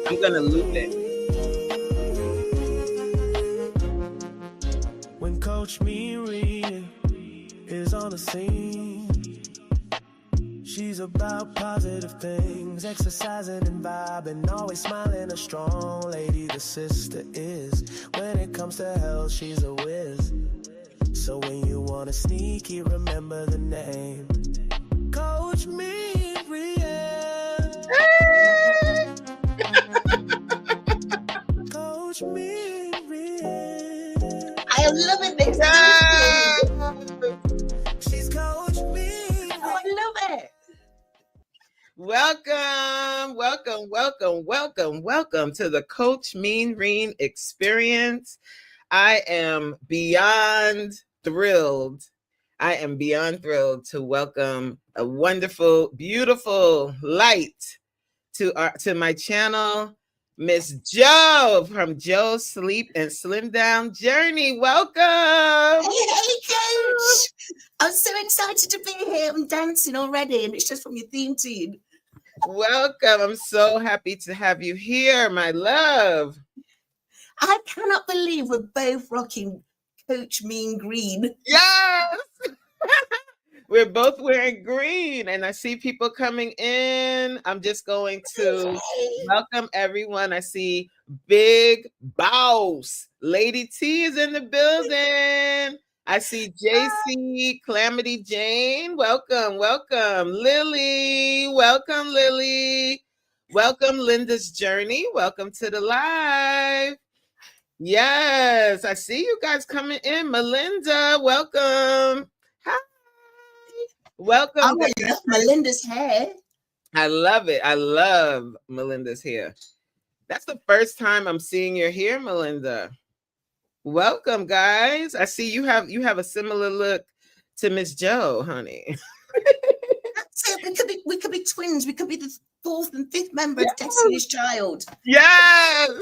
I'm gonna loop it. When Coach Reen is on the scene, she's about positive things, exercising and vibing, always smiling, a strong lady. The sister is. When it comes to health, she's a whiz. So when you wanna sneaky, remember the name. Coach Reen. Coach Reen. I am loving this. Yes! She's Coach Reen. Oh, I love it. Welcome to the Coach Reen experience. I am beyond thrilled. To welcome a wonderful, beautiful light to my channel, Miss Jo from Joe's Sleep and Slim Down Journey. Welcome. Hey, Coach. I'm so excited to be here. I'm dancing already, and it's just from your theme tune. Welcome. I'm so happy to have you here, my love. I cannot believe we're both rocking Coach Green. Yes. We're both wearing green, and I see people coming in. I'm just going to welcome everyone. I see Big Boss. Lady T is in the building. I see JC, Calamity Jane. Welcome. Lily. Welcome, Lily. Welcome, Linda's Journey. Welcome to the live. Yes, I see you guys coming in. Melinda, welcome. Hi. Welcome. I love Melinda's hair. I love it. I love Melinda's hair. That's the first time I'm seeing your hair, Melinda. Welcome, guys. I see you have a similar look to Miss Jo, honey. That's it. We could be twins. We could be the fourth and fifth member of Destiny's Child. Yes.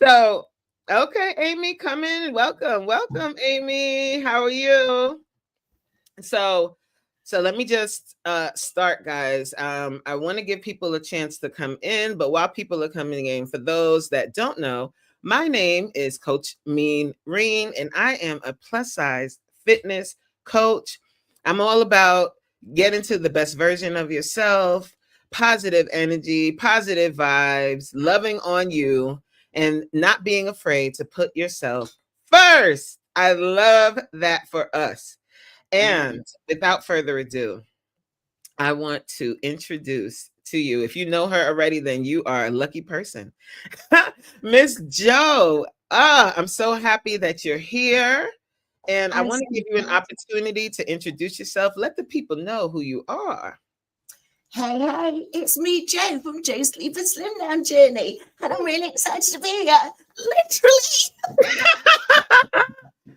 So, okay, Amy, come in. Welcome, Amy. How are you? So let me just start, guys. I want to give people a chance to come in, but while people are coming in, for those that don't know, my name is Coach Reen, and I am a plus-size fitness coach. I'm all about getting to the best version of yourself, positive energy, positive vibes, loving on you, and not being afraid to put yourself first. I love that for us. And without further ado, I want to introduce to you, if you know her already, then you are a lucky person. Miss Jo. I'm so happy that you're here. And I want to give you an opportunity to introduce yourself. Let the people know who you are. Hey, it's me, Jo, from Joe's Sleep and Slim Down Journey. And I'm really excited to be here. Literally.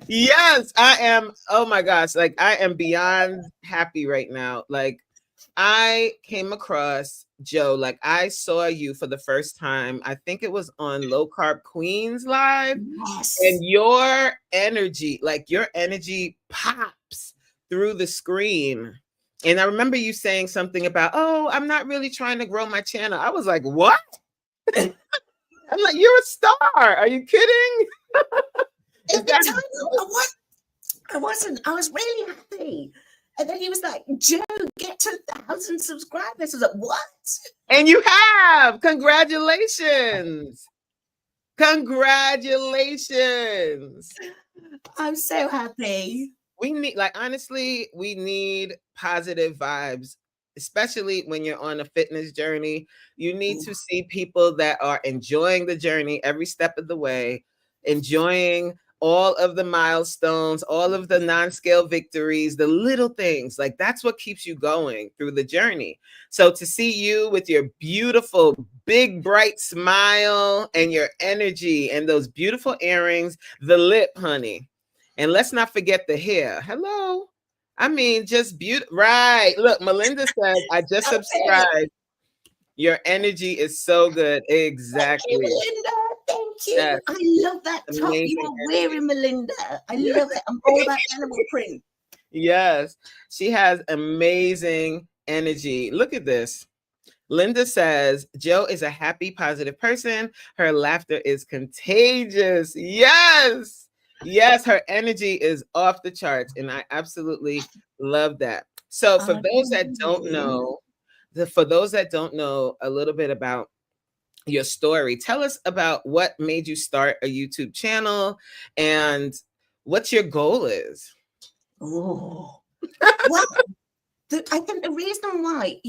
Yes, I am. Oh my gosh. Like, I am beyond happy right now. Like, I came across Jo, like I saw you for the first time. I think it was on Low Carb Queens Live. Yes. And your energy pops through the screen. And I remember you saying something about, oh, I'm not really trying to grow my channel. I was like, what? I'm like, you're a star. Are you kidding? At the time, I wasn't. I was really happy. And then he was like, Jo, get to 1,000 subscribers. I was like, what? And you have. Congratulations. I'm so happy. We need, like, honestly, we need positive vibes, especially when you're on a fitness journey. You need to see people that are enjoying the journey every step of the way, enjoying all of the milestones, all of the non-scale victories, the little things. Like, that's what keeps you going through the journey. So to see you with your beautiful, big, bright smile and your energy and those beautiful earrings, the lip, honey. And let's not forget the hair. Hello. I mean, just beautiful. Right. Look, Melinda says, I just subscribed. Your energy is so good. Exactly. Thank you, Melinda. Thank you. Yes. I love that top you are wearing, Melinda. I love it. I'm all about animal print. Yes. She has amazing energy. Look at this. Linda says, Joe is a happy, positive person. Her laughter is contagious. Yes. Yes, her energy is off the charts. And I absolutely love that. So for those that don't know, for those that don't know a little bit about your story, tell us about what made you start a YouTube channel and what your goal is. Oh, well, I think the reason why,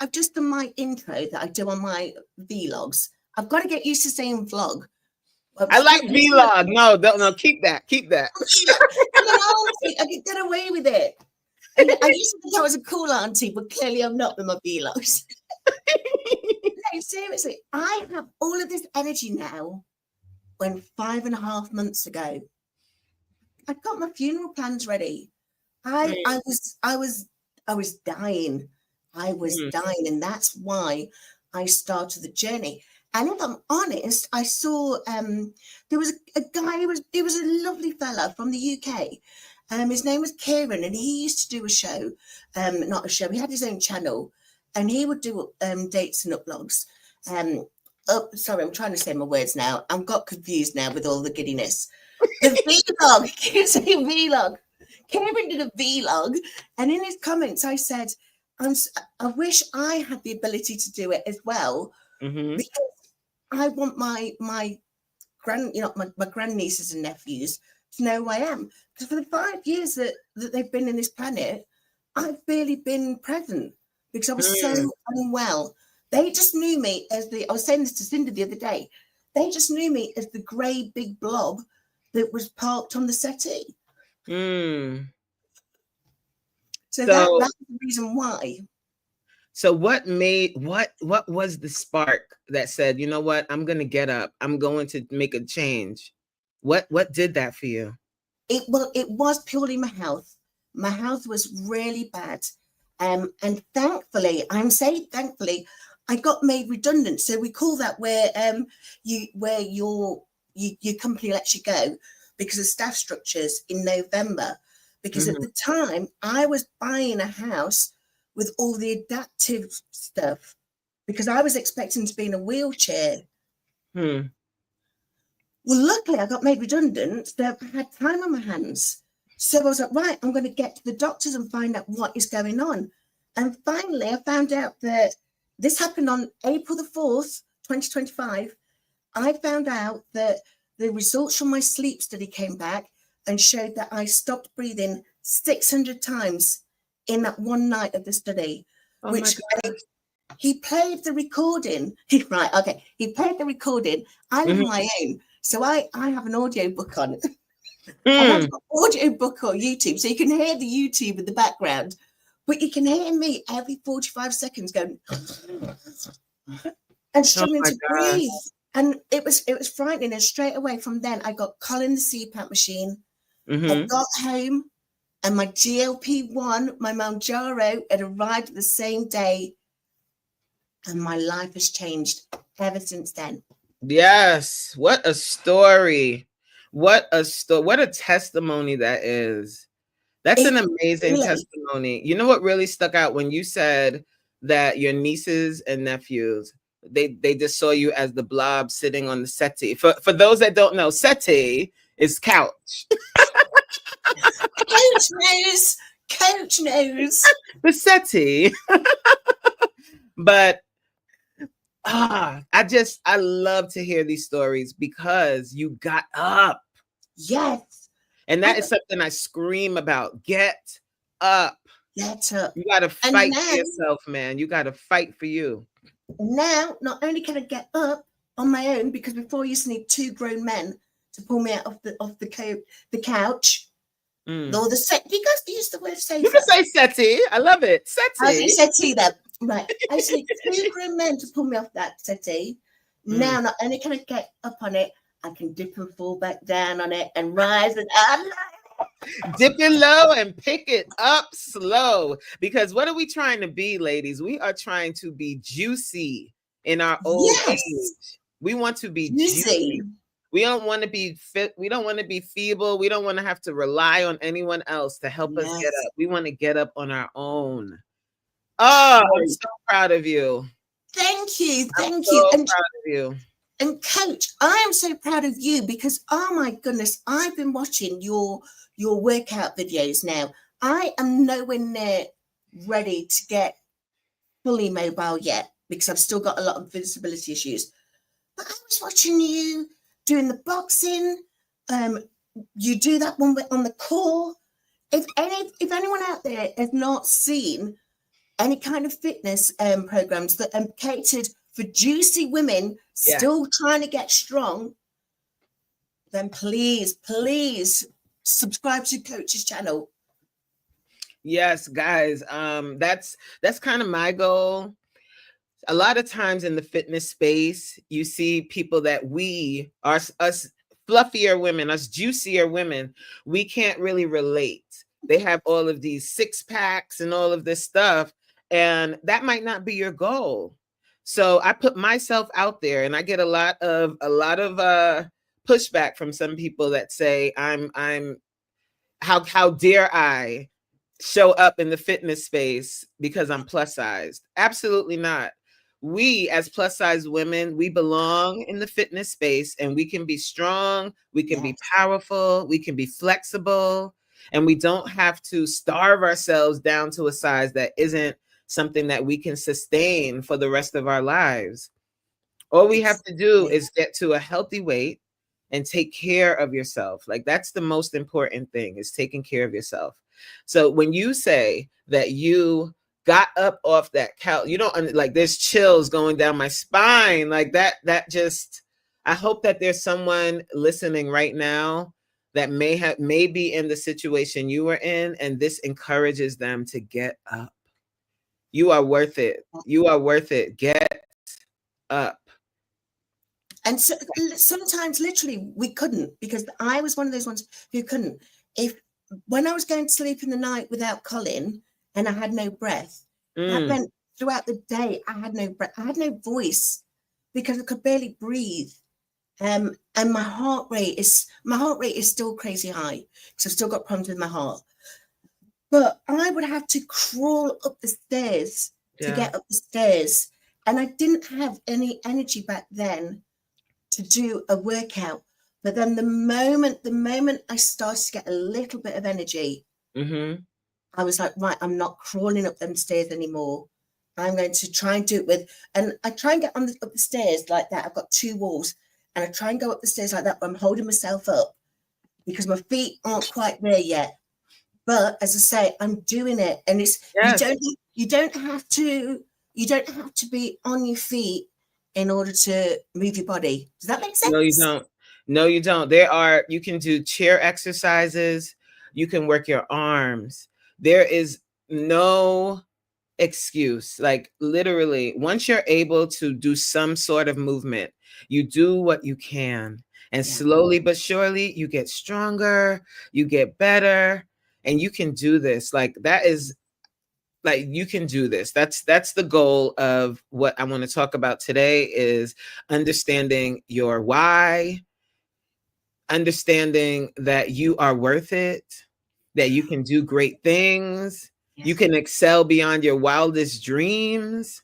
I've just done my intro that I do on my vlogs. I've got to get used to saying vlog. I like vlog. No, keep that. Keep that. I can get away with it. I used to think I was a cool auntie, but clearly I'm not with my vlogs. No, seriously, I have all of this energy now. When 5.5 months ago, I got my funeral plans ready. I was dying. I was dying, and that's why I started the journey. And if I'm honest, I saw there was a guy. He was a lovely fella from the UK. His name was Kieran, and he used to do a show. Not a show. He had his own channel, and he would do dates and uploads. Sorry, I'm trying to say my words now. I've got confused now with all the giddiness. The vlog. It's a vlog. Kieran did a vlog, and in his comments, I said, "I wish I had the ability to do it as well, because I want my grandnieces and nephews to know who I am. Because for the 5 years that they've been in this planet, I've barely been present because I was so unwell. They just knew me as I was saying this to Cindy the other day. They just knew me as the grey big blob that was parked on the settee. So that's the reason why. So what was the spark that said, you know what, I'm going to get up. I'm going to make a change. What did that for you? It was purely my health. My health was really bad. And thankfully, I got made redundant. So we call that where your company lets you go because of staff structures in November. Because at the time I was buying a house with all the adaptive stuff because I was expecting to be in a wheelchair. Well, luckily I got made redundant, so I had time on my hands. So I was like, right, I'm going to get to the doctors and find out what is going on. And finally I found out that this happened on April the 4th, 2025. I found out that the results from my sleep study came back and showed that I stopped breathing 600 times in that one night of the study, which he played the recording. Right, okay. He played the recording. I live on my own, so I have an audio book on it. I have an audio book on YouTube, so you can hear the YouTube in the background, but you can hear me every 45 seconds going and struggling to breathe. And it was frightening. And straight away from then, I got Colin the CPAP machine. I got home, and my GLP-1, my Mounjaro, had arrived the same day, and my life has changed ever since then. Yes, what a story! What a testimony that is. That's an amazing testimony. You know what really stuck out when you said that your nieces and nephews, they just saw you as the blob sitting on the settee. For those that don't know, settee is couch. Coach knows. The settee. But I love to hear these stories because you got up. Yes. And that is something I scream about. Get up. Get up. You got to fight for yourself, man. You got to fight for you. Now, not only can I get up on my own, because before I used to need 2 grown men to pull me out of the couch. Or the set. Do you guys use the word settee? You can say settee. I love it. Settee. I say settee then. Right. I used to need 2 grown men to pull me off that settee. Now, not only can I get up on it, I can dip and fall back down on it and rise and dip it low and pick it up slow. Because what are we trying to be, ladies? We are trying to be juicy in our old age. We want to be juicy. We don't want to be fit. We don't want to be feeble. We don't want to have to rely on anyone else to help us get up. We want to get up on our own. Oh, I'm so proud of you. Thank you, I'm thank you. so proud of you. And coach, I am so proud of you because oh my goodness, I've been watching your workout videos now. I am nowhere near ready to get fully mobile yet because I've still got a lot of visibility issues. But I was watching you doing the boxing. Um, you do that one on the core. If anyone out there has not seen any kind of fitness programs that are catered for juicy women Yeah. still trying to get strong, then please, please subscribe to Coach's channel. Yes, guys. That's kind of my goal. A lot of times in the fitness space, you see people that we are us fluffier women, us juicier women, we can't really relate. They have all of these six packs and all of this stuff, and that might not be your goal. So I put myself out there, and I get a lot of pushback from some people that say I'm how dare I show up in the fitness space because I'm plus sized? Absolutely not. We as plus size women, we belong in the fitness space, and we can be strong, we can be Yes. powerful, we can be flexible, and we don't have to starve ourselves down to a size that isn't something that we can sustain for the rest of our lives. All we have to do Exactly. is get to a healthy weight and take care of yourself. Like that's the most important thing, is taking care of yourself. So when you say that you got up off that couch, you don't like there's chills going down my spine like that just I hope that there's someone listening right now that may be in the situation you were in, and this encourages them to get up. You are worth it. You are worth it. Get up. And so, sometimes literally we couldn't, because I was one of those ones who couldn't. If when I was going to sleep in the night without Colin and I had no breath, that meant throughout the day I had no breath, I had no voice because I could barely breathe. And my heart rate is still crazy high because I've still got problems with my heart. But I would have to crawl up the stairs to get up the stairs, and I didn't have any energy back then to do a workout. But then the moment I started to get a little bit of energy, I was like, right, I'm not crawling up them stairs anymore. I'm going to try and do it with, and I try and get up the stairs like that. I've got two walls, and I try and go up the stairs like that, but I'm holding myself up because my feet aren't quite there yet. But as I say, I'm doing it, and it's you don't have to be on your feet in order to move your body. Does that make sense? No, you don't. No, you don't. You can do chair exercises. You can work your arms. There is no excuse. Like literally, once you're able to do some sort of movement, you do what you can. And slowly but surely, you get stronger, you get better, and you can do this. Like that is like you can do this. That's the goal of what I want to talk about today, is understanding your why, understanding that you are worth it, that you can do great things, you can excel beyond your wildest dreams.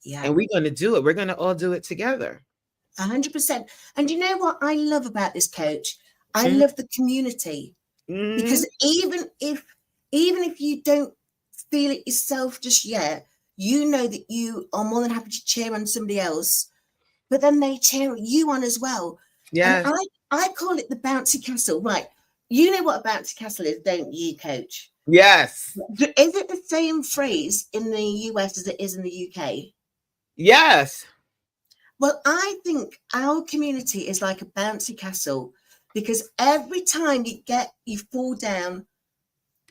And we're going to do it. We're going to all do it together. 100%. And you know what I love about this, coach? I love the community, because even if you don't feel it yourself just yet, you know that you are more than happy to cheer on somebody else, but then they cheer you on as well. Yeah. And I call it the bouncy castle. Right. You know what a bouncy castle is, don't you, coach? Yes. Is it the same phrase in the US as it is in the UK? Yes. Well, I think our community is like a bouncy castle, because every time you fall down,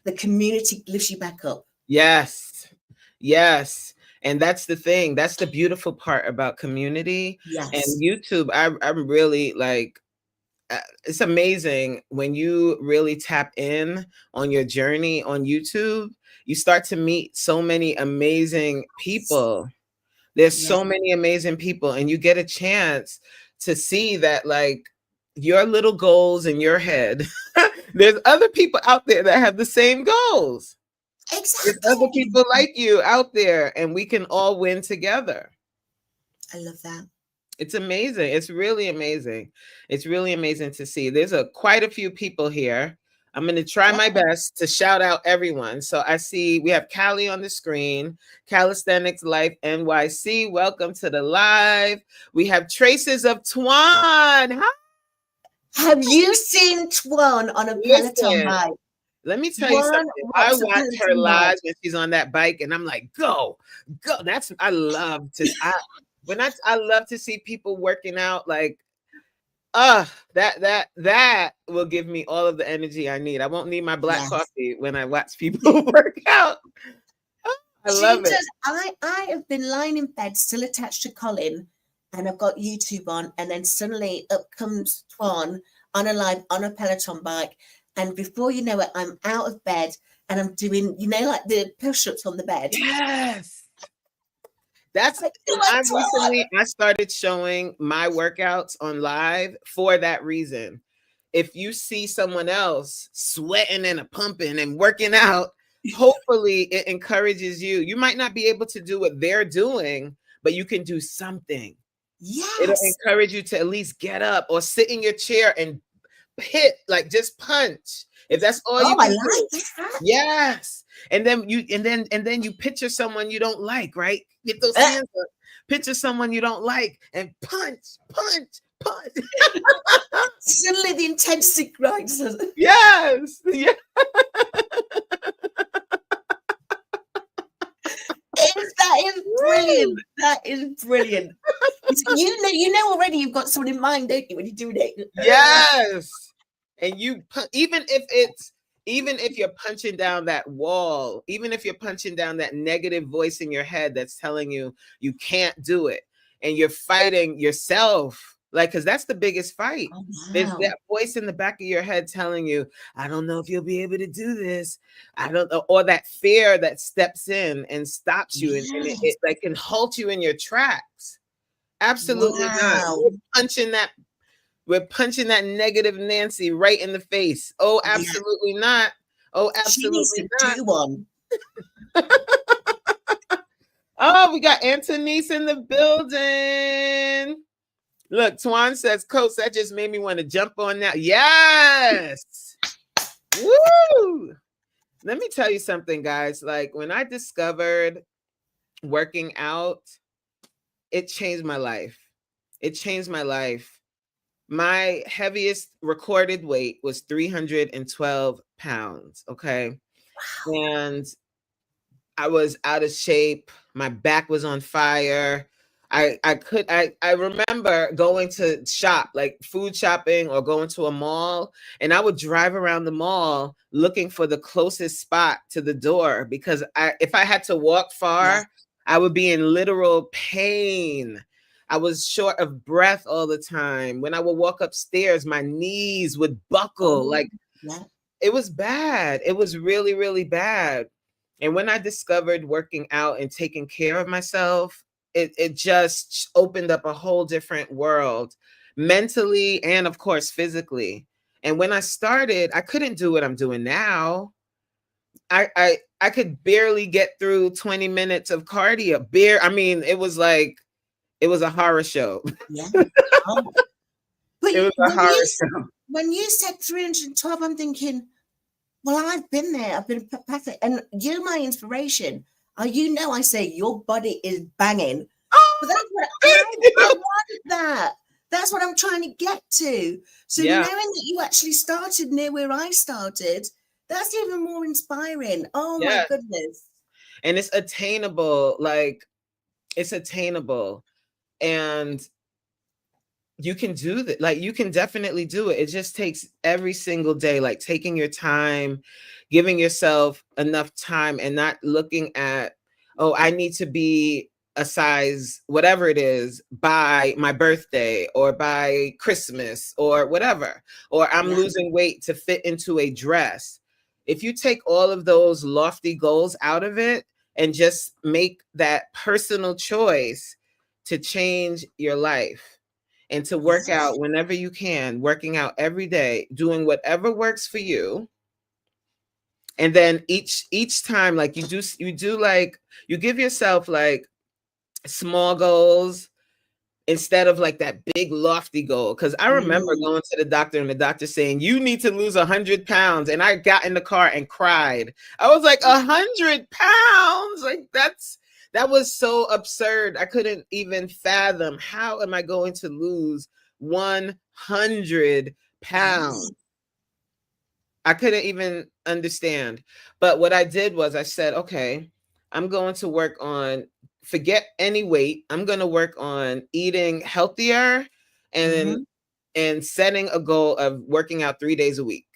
the community lifts you back up. Yes. Yes. And that's the thing. That's the beautiful part about community. Yes. And YouTube. I'm really like, it's amazing when you really tap in on your journey on YouTube. You start to meet so many amazing people. There's so many amazing people, and you get a chance to see that, like, your little goals in your head, there's other people out there that have the same goals. Exactly. There's other people like you out there, and we can all win together. I love that. It's amazing. It's really amazing. It's really amazing to see. There's quite a few people here. I'm going to try my best to shout out everyone. So I see we have Callie on the screen, Calisthenics Life NYC. Welcome to the live. We have Traces of Twan. Hi. Have you seen Twan on a Peloton Listen, bike? let me tell you something. I What's a watch her Peloton bike? live when she's on that bike, and I'm like, go. I love to. I love to see people working out. Like, that will give me all of the energy I need. I won't need my black Yes. coffee when I watch people work out. I love it. I have been lying in bed still attached to Colin, and I've got YouTube on, and then suddenly up comes Twan on a live on a Peloton bike, and before you know it, I'm out of bed and I'm doing, you know, like the push-ups on the bed. Yes. I started showing my workouts on live for that reason. If you see someone else sweating and pumping and working out, hopefully it encourages you. You might not be able to do what they're doing, but you can do something. Yes. It'll encourage you to at least get up or sit in your chair and hit, like just punch. If that's all you can do. That. Yes. And then you picture someone you don't like, right? Get those hands up. Picture someone you don't like and punch. Suddenly the intensity grinds. Yes. Yeah. That is brilliant. That is brilliant. You know already you've got someone in mind, don't you, when you're doing it? Yes. And even if you're punching down that wall, even if you're punching down that negative voice in your head that's telling you you can't do it, and you're fighting yourself, like, because that's the biggest fight. Oh, wow. There's that voice in the back of your head telling you, I don't know if you'll be able to do this. I don't know. Or that fear that steps in and stops you. Yes. And it like can halt you in your tracks. Absolutely not. We're punching that negative Nancy right in the face. Oh, absolutely not. Oh, absolutely not. Do one. Oh, we got Antonice in the building. Look, Twan says, Coach, that just made me want to jump on now. Yes. Woo. Let me tell you something, guys. Like, when I discovered working out, it changed my life. It changed my life. My heaviest recorded weight was 312 pounds. Okay. Wow. And I was out of shape. My back was on fire. I remember going to shop, like food shopping or going to a mall, and I would drive around the mall looking for the closest spot to the door, because if I had to walk far, I would be in literal pain. I was short of breath all the time. When I would walk upstairs, my knees would buckle. It was bad. It was really, really bad. And when I discovered working out and taking care of myself, it just opened up a whole different world, mentally and of course physically. And when I started, I couldn't do what I'm doing now. I could barely get through 20 minutes of cardio. I mean, it was a horror show. Yeah. Oh. But it was a horror show. When you said 312, I'm thinking, well, I've been there. I've been perfect. And you're my inspiration. You know, I say your body is banging. Oh, but that's what I want that. That's what I'm trying to get to. So knowing that you actually started near where I started, that's even more inspiring. Oh my goodness. And it's attainable. Like, it's attainable. And you can do that. Like, you can definitely do it. It just takes every single day, like taking your time, giving yourself enough time, and not looking at, oh, I need to be a size, whatever it is, by my birthday or by Christmas or whatever, or I'm losing weight to fit into a dress. If you take all of those lofty goals out of it and just make that personal choice to change your life and to work out whenever you can, working out every day, doing whatever works for you. And then each time, like you do like, you give yourself like small goals, instead of like that big lofty goal. Because I remember Mm. going to the doctor and the doctor saying, you need to lose 100 pounds. And I got in the car and cried. I was like, 100 pounds? Like that was so absurd. I couldn't even fathom, how am I going to lose 100 pounds? I couldn't even understand. But what I did was I said, okay, I'm going to work on, forget any weight. I'm going to work on eating healthier and Mhm. and setting a goal of working out 3 days a week.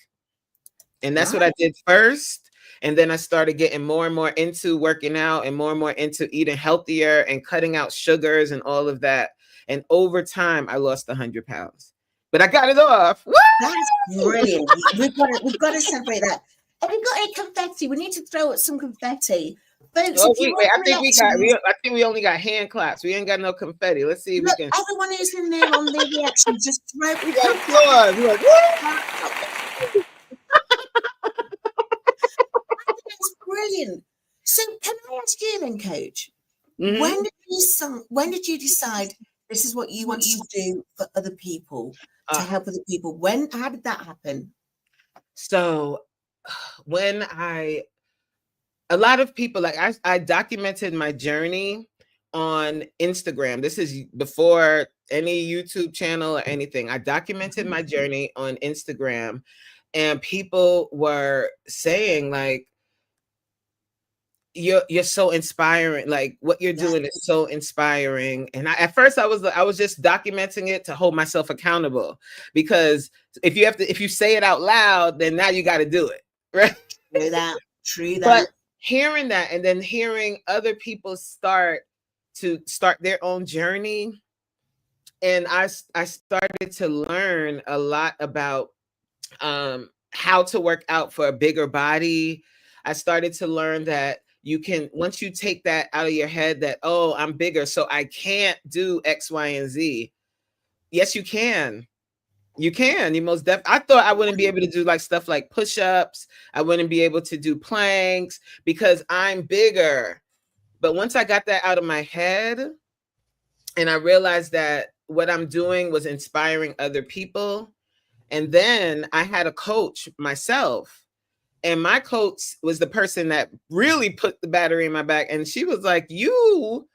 And that's what Right. I did first. And then I started getting more and more into working out and more into eating healthier and cutting out sugars and all of that. And over time, I lost 100 pounds. But I got it off. Woo! That's brilliant. We've got to celebrate that. Have you got any confetti? We need to throw out some confetti. Folks, Oh, if you wait. want I think we only got hand claps. We ain't got no confetti. Let's see if we look, can. everyone who's in there on the reaction, just throw We it. got applause. We're like, That's brilliant. So can I ask you then, Coach? mm-hmm. When did you decide this is what you want to do for other people, to help other people? How did that happen? So when a lot of people, like I documented my journey on Instagram. This is before any YouTube channel or anything. I documented my journey on Instagram, and people were saying like, you're so inspiring, like what you're Yeah, doing is so inspiring. And at first I was just documenting it to hold myself accountable, because if you say it out loud, then now you got to do it, right? true that. True But that. hearing that, and then hearing other people start their own journey, and I started to learn a lot about how to work out for a bigger body. I started to learn that you can, once you take that out of your head that, oh, I'm bigger, so I can't do X, Y, and Z. Yes, you can. You can. You most definitely. I thought I wouldn't be able to do like stuff like push-ups. I wouldn't be able to do planks because I'm bigger. But once I got that out of my head, and I realized that what I'm doing was inspiring other people, and then I had a coach myself. And my coach was the person that really put the battery in my back. And she was like, you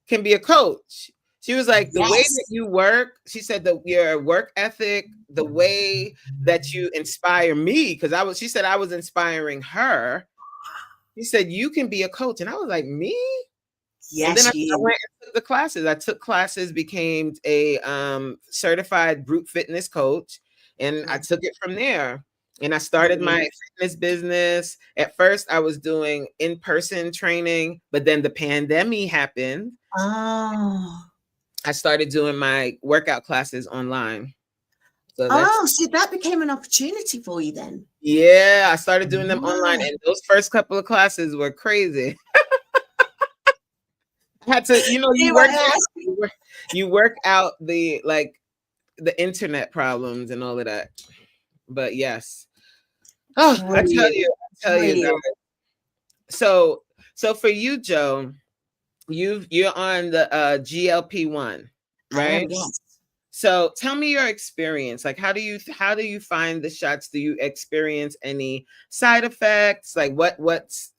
can be a coach. She was like, the way that Yes. you work, she said that your work ethic, the way that you inspire me, because she said I was inspiring her. She said, you can be a coach. And I was like, me? And then I Yes, you. went and took the classes. I took classes, became a certified group fitness coach, and I took it from there. And I started my fitness business. At first, I was doing in-person training, but then the pandemic happened. Oh. I started doing my workout classes online. So Oh, so that became an opportunity for you then. yeah, I started doing them online, Wow. and those first couple of classes were crazy. I had to, See what I asked? you work out the internet problems and all of that. But yes. Oh, Brilliant. I tell you Brilliant. guys. So for you, Joe, you're on the GLP-1, I am, right? yes. So tell me your experience. Like, how do you find the shots? Do you experience any side effects? Like what's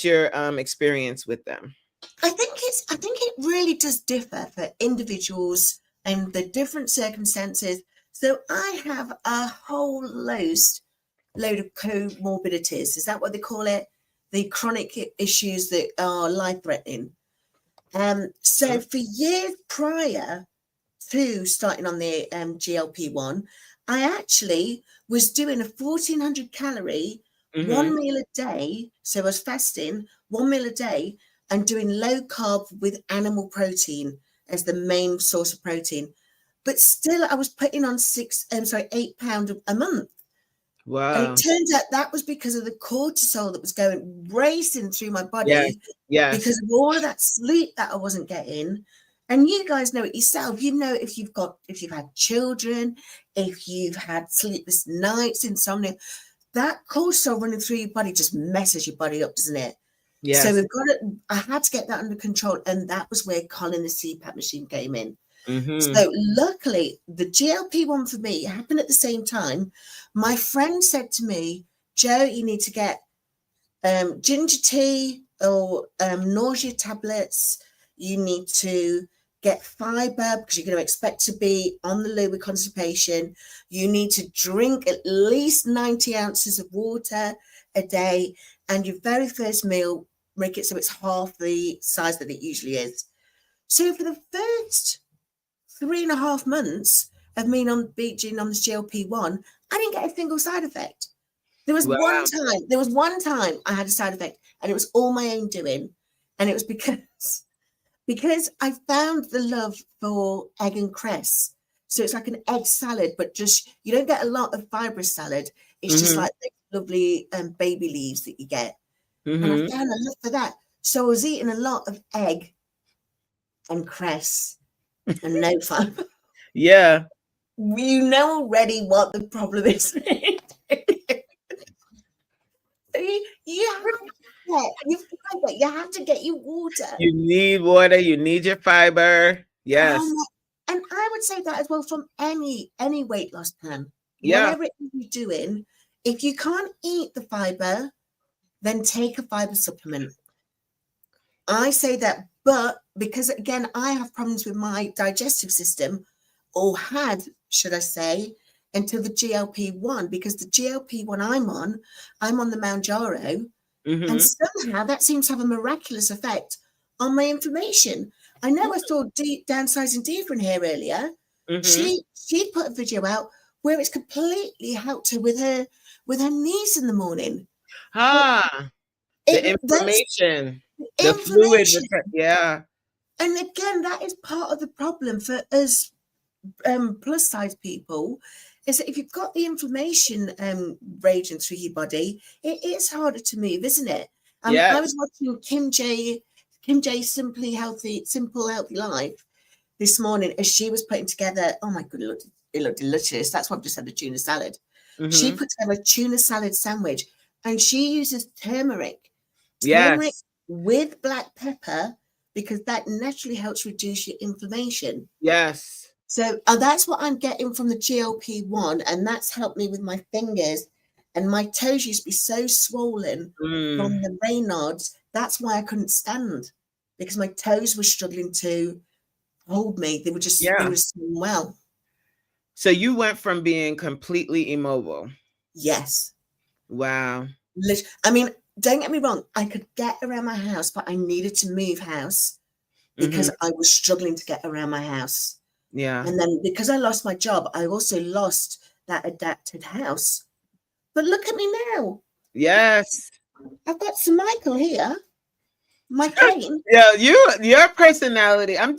your experience with them? I think it really does differ for individuals and the different circumstances. So I have a whole load of comorbidities. Is that what they call it? The chronic issues that are life threatening. So for years prior to starting on the GLP-1, I actually was doing a 1400 calorie, one meal a day. So I was fasting 1 meal a day and doing low carb with animal protein as the main source of protein. But still, I was putting on 8 pounds a month. And Wow. it turns out that was because of the cortisol that was going racing through my Yes. body Yes. because of all of that sleep that I wasn't getting. And you guys know it yourself. You know, if you've had children, if you've had sleepless nights, insomnia, that cortisol running through your body just messes your body up, doesn't it? Yes. So I had to get that under control. And that was where Colin, the CPAP machine, came in. Mm-hmm. So luckily, the GLP-1 for me happened at the same time. My friend said to me, Joe, you need to get ginger tea or nausea tablets. You need to get fiber because you're going to expect to be on the loo with constipation. You need to drink at least 90 ounces of water a day. And your very first meal, make it so it's half the size that it usually is. So for the first 3.5 months of me on being on this GLP-1, I didn't get a single side effect. There was Wow. one time I had a side effect, and it was all my own doing. And it was because I found the love for egg and cress. So it's like an egg salad, but just you don't get a lot of fibrous salad. It's just Mm-hmm. like the lovely baby leaves that you get. And I Mm-hmm. found a love for that. So I was eating a lot of egg and cress and no fiber. Yeah. You know already what the problem is. You have to get your water. You need water, you need your fiber. Yes. And I would say that as well from any weight loss plan. Yeah. Whatever it is you're doing, if you can't eat the fiber, then take a fiber supplement. I say that, but because again, I have problems with my digestive system, or had, should I say, until the GLP-1, because the GLP-1 I'm on the Mounjaro, and Mm-hmm. somehow that seems to have a miraculous effect on my inflammation. I know I saw downsizing Deidre in here earlier. Mm-hmm. She put a video out where it's completely helped her with her knees in the morning. But Ah, the those inflammation, the fluid. inflammation, Yeah. and again, that is part of the problem for us plus size people, is that if you've got the inflammation raging through your body, it is harder to move, isn't it? I was Yes. watching Kim J Simple Healthy Life this morning as she was putting together. Oh my god, it looked delicious. That's why I've just had a tuna salad. She Mm-hmm. put together a tuna salad sandwich, and she uses turmeric Yes. with black pepper because that naturally helps reduce your inflammation. Yes. So that's what I'm getting from the GLP-1, and that's helped me with my fingers. And my toes used to be so swollen from Mm. the Raynaud's. That's why I couldn't stand, because my toes were struggling to hold me. They Yeah. were swollen well. So you went from being completely immobile. Yes. Wow. I mean, don't get me wrong. I could get around my house, but I needed to move house Mm-hmm. because I was struggling to get around my house. Yeah. And then because I lost my job, I also lost that adapted house. But look at me now. Yes. I've got Sir Michael here, my cane. Yeah, your personality, I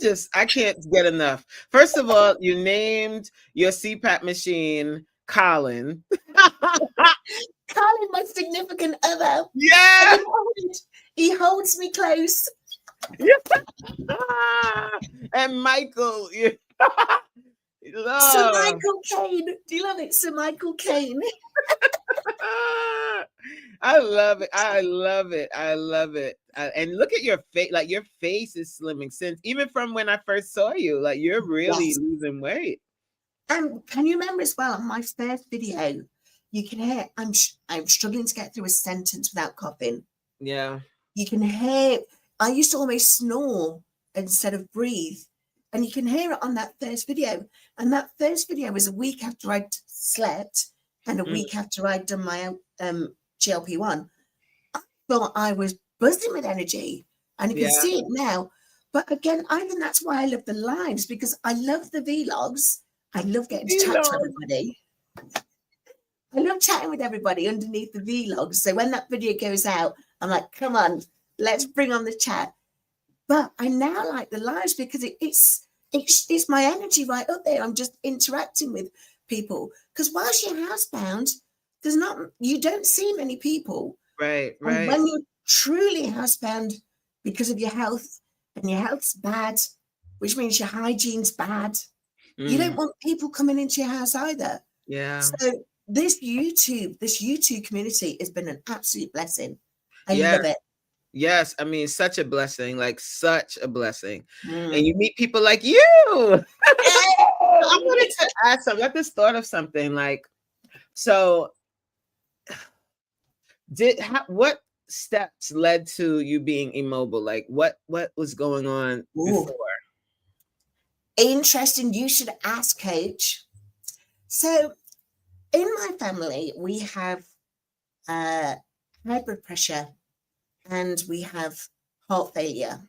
can't get enough. First of all, you named your CPAP machine Colin. Colin, my significant other. And Yeah. he holds me close. And Michael. Yeah. Sir Love. Michael Caine. Do you love it? Sir Michael Caine. I love it. I love it. I love it. And look at your face. Like your face is slimming since even from when I first saw you. Like you're really Yes. losing weight. And can you remember as well on my first video, you can hear I'm struggling to get through a sentence without coughing. Yeah. You can hear I used to almost snore instead of breathe. And you can hear it on that first video. And that first video was a week after I'd slept and a week after I'd done my GLP-1. I thought I was buzzing with energy, and you can Yeah. see it now. But again, I think that's why I love the lives, because I love the vlogs. I love getting to chat to everybody. I love chatting with everybody underneath the vlogs. So when that video goes out, I'm like, come on, let's bring on the chat. But I now like the lives because it's my energy right up there. I'm just interacting with people. Because whilst you're housebound, you don't see many people. Right. And Right. when you're truly housebound because of your health, and your health's bad, which means your hygiene's bad, you don't want people coming into your house either. Yeah. So this YouTube community has been an absolute blessing. I Yeah. love it. Yes, I mean, such a blessing, like such a blessing. And Mm. you meet people like you. I wanted to ask something. I just thought of something like, so what steps led to you being immobile? Like what was going on Ooh, before? interesting. You should ask, Coach. So, in my family, we have high blood pressure and we have heart failure,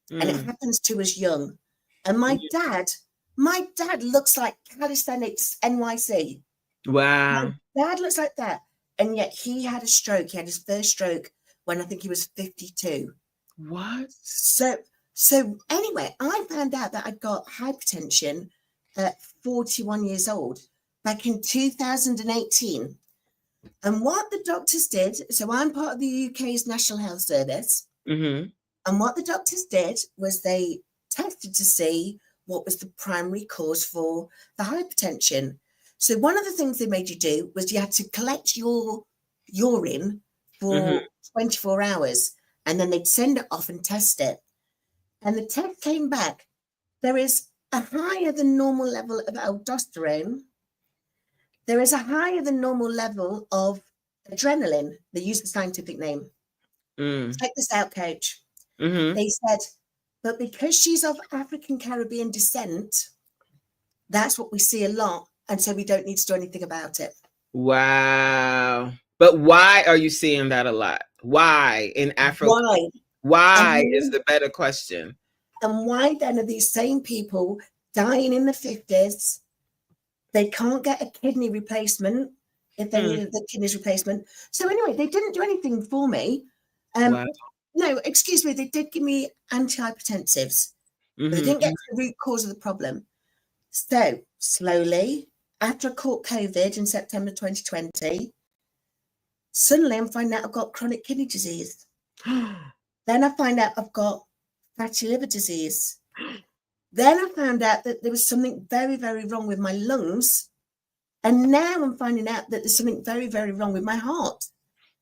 and it Mm. happens to us young. And my dad looks like Calisthenics NYC. My Wow. dad looks like that, and yet he had a stroke. He had his first stroke when I think he was 52. What? So anyway, I found out that I'd got hypertension at 41 years old back in 2018. And what the doctors did, so I'm part of the UK's National Health Service, Mm-hmm. and what the doctors did was they tested to see what was the primary cause for the hypertension. So one of the things they made you do was you had to collect your urine Mm-hmm. for 24 hours, and then they'd send it off and test it. And the test came back. There is a higher than normal level of aldosterone. There is a higher than normal level of adrenaline. They use the scientific name. Mm. Check this out, Coach. Mm-hmm. They said, but because she's of African Caribbean descent, that's what we see a lot. And so we don't need to do anything about it. Wow. But why are you seeing that a lot? Why in Africa? Why? Why And is the better question. And why then are these same people dying in the 50s? They can't get a kidney replacement if they needed the kidneys replacement. So anyway, they didn't do anything for me. Wow. No, excuse me, they did give me antihypertensives, but they Mm-hmm. didn't get to the root cause of the problem. So slowly, after I caught COVID in September 2020, suddenly I'm finding out I've got chronic kidney disease. Then I find out I've got fatty liver disease. Then I found out that there was something very, very wrong with my lungs. And now I'm finding out that there's something very, very wrong with my heart.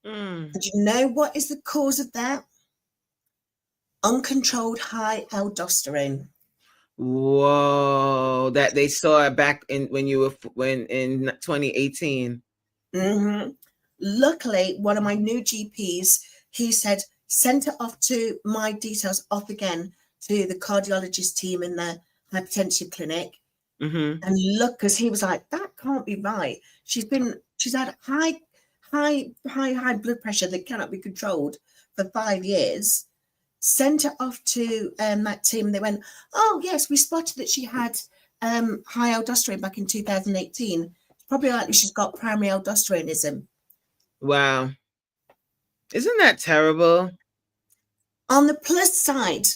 Mm. And you know what is the cause of that? Uncontrolled high aldosterone. Whoa, that they saw it back in when you were when in 2018. Mm-hmm. Luckily, one of my new GPs, he said, sent it off to my details off again to the cardiologist team in the hypertension clinic. Mm-hmm. And look, because he was like, that can't be right. She's had high blood pressure that cannot be controlled for 5 years. Sent it off to that team, and they went, oh yes, we spotted that she had high aldosterone back in 2018. It's probably likely she's got primary aldosteronism. Wow. Isn't that terrible? On the plus side,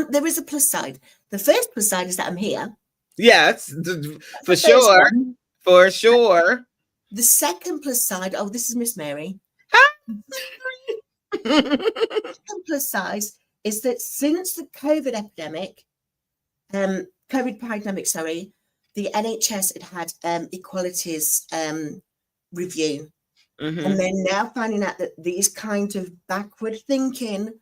there is a plus side. The first plus side is that I'm here. Yes, for sure. For sure. The second plus side, oh, this is Miss Mary. The second plus side is that since the COVID epidemic, the NHS had equalities review. Mm-hmm. And they're now finding out that these kinds of backward thinking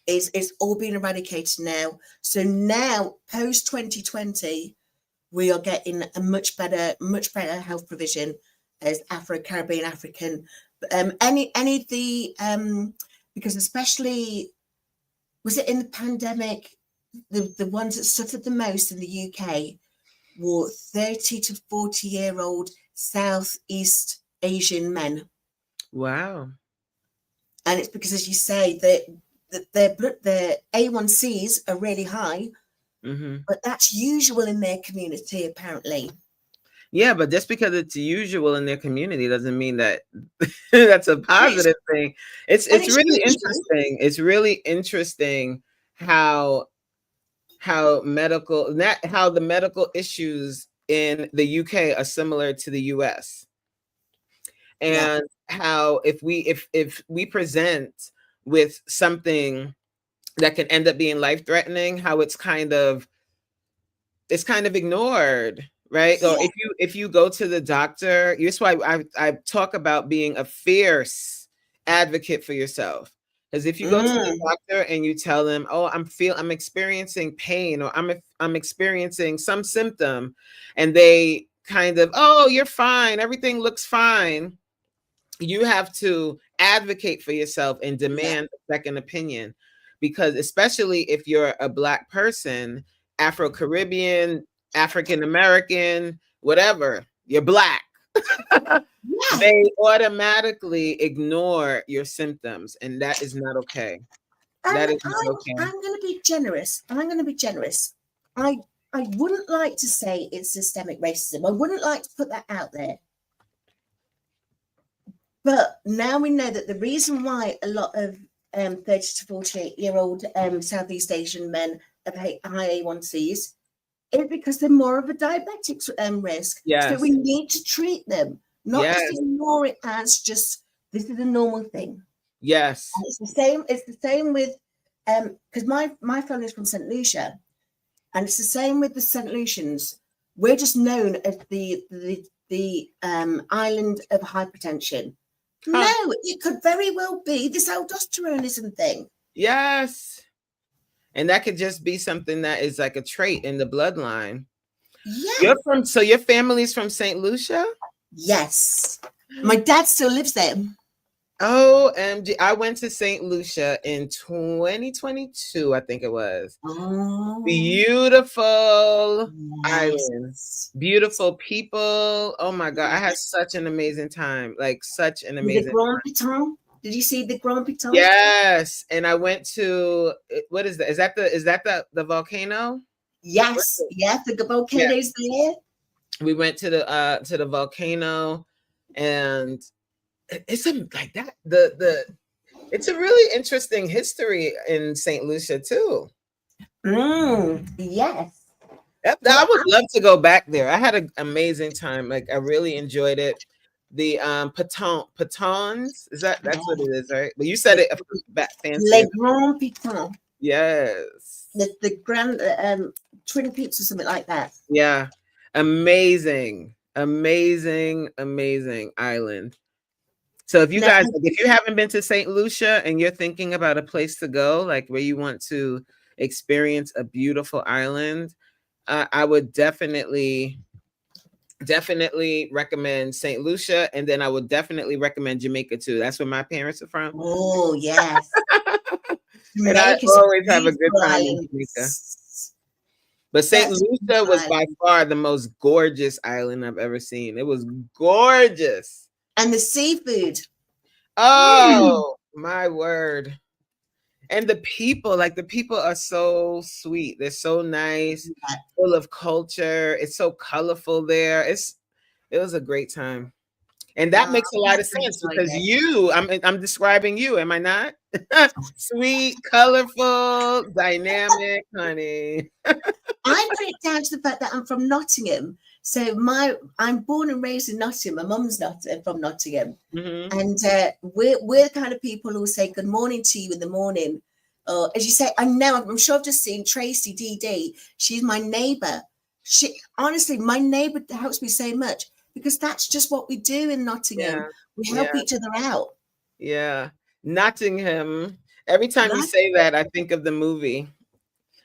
is all being eradicated now. So now, post 2020, we are getting a much better health provision as Afro-Caribbean, African. Any of the because especially was it in the pandemic, the ones that suffered the most in the UK were 30 to 40-year-old Southeast Asian men. Wow. And it's because, as you say, their A1Cs are really high, but that's usual in their community, apparently. Yeah, but just because it's usual in their community doesn't mean that that's a positive thing. It's really interesting. It's really interesting how the medical issues in the UK are similar to the US. And how if we present with something that can end up being life-threatening, how it's kind of ignored, right? Yeah. Or if you go to the doctor, that's why I talk about being a fierce advocate for yourself. Because if you go to the doctor and you tell them, "Oh, I'm experiencing pain, or I'm experiencing some symptom," and they kind of, "Oh, you're fine. Everything looks fine." You have to advocate for yourself and demand a second opinion, because especially if you're a Black person, Afro-Caribbean, African American, whatever, you're Black. Yeah. They automatically ignore your symptoms, and that is not okay. That And is not okay. I'm going to be generous. I'm going to be generous. I I wouldn't like to say it's systemic racism. I wouldn't like to put that out there. But now we know that the reason why a lot of 30 to 48-year-old Southeast Asian men have high A1Cs is because they're more of a diabetic risk. So we Yes. need to treat them, not just Yes. ignore it as just this is a normal thing. Yes. And it's the same. It's the same with because my family's from St. Lucia, and it's the same with the St. Lucians. We're just known as the island of hypertension. Huh. No, it could very well be this aldosteronism thing. Yes. And that could just be something that is like a trait in the bloodline. Yeah. So your family's from St. Lucia? Yes. My dad still lives there. OMG. I went to St. Lucia in 2022, I think it was. Oh, Beautiful yes. island. Beautiful people. Oh my God. I had such an amazing time. Like such an The amazing Grand Piton. Did you see the Grand Piton? Yes. And I went to, what is that? Is that the volcano? Yes. Yeah, the volcano's there. We went to the volcano, and it's like that. It's a really interesting history in St. Lucia too. Yes. I would love to go back there. I had an amazing time. Like I really enjoyed it. The pitons, that's what it is, right? But you said it fancy. Le Grand Piton. Yes. The Grand Twin Peaks or something like that. Yeah. Amazing island. So if you guys, if you haven't been to St. Lucia and you're thinking about a place to go, like where you want to experience a beautiful island, I would definitely recommend St. Lucia, and then I would definitely recommend Jamaica too. That's where my parents are from. Oh yes. And I always have a good time in Jamaica. But St. Lucia was by far the most gorgeous island I've ever seen. It was gorgeous. And the seafood. Oh, my word. And the people are so sweet. They're so nice, full of culture. It's so colorful there. It was a great time. And that makes a lot of sense because I'm describing you, am I not? Sweet, colorful, dynamic, honey. I put it down to the fact that I'm from Nottingham. So I'm born and raised in Nottingham. My mum's not from Nottingham. Mm-hmm. And we're the kind of people who will say good morning to you in the morning. As you say, I'm sure I've just seen Tracy DD. She's my neighbour. Honestly, my neighbour helps me so much because that's just what we do in Nottingham. Yeah. We help each other out. Yeah. Nottingham. Every time you say that, I think of the movie.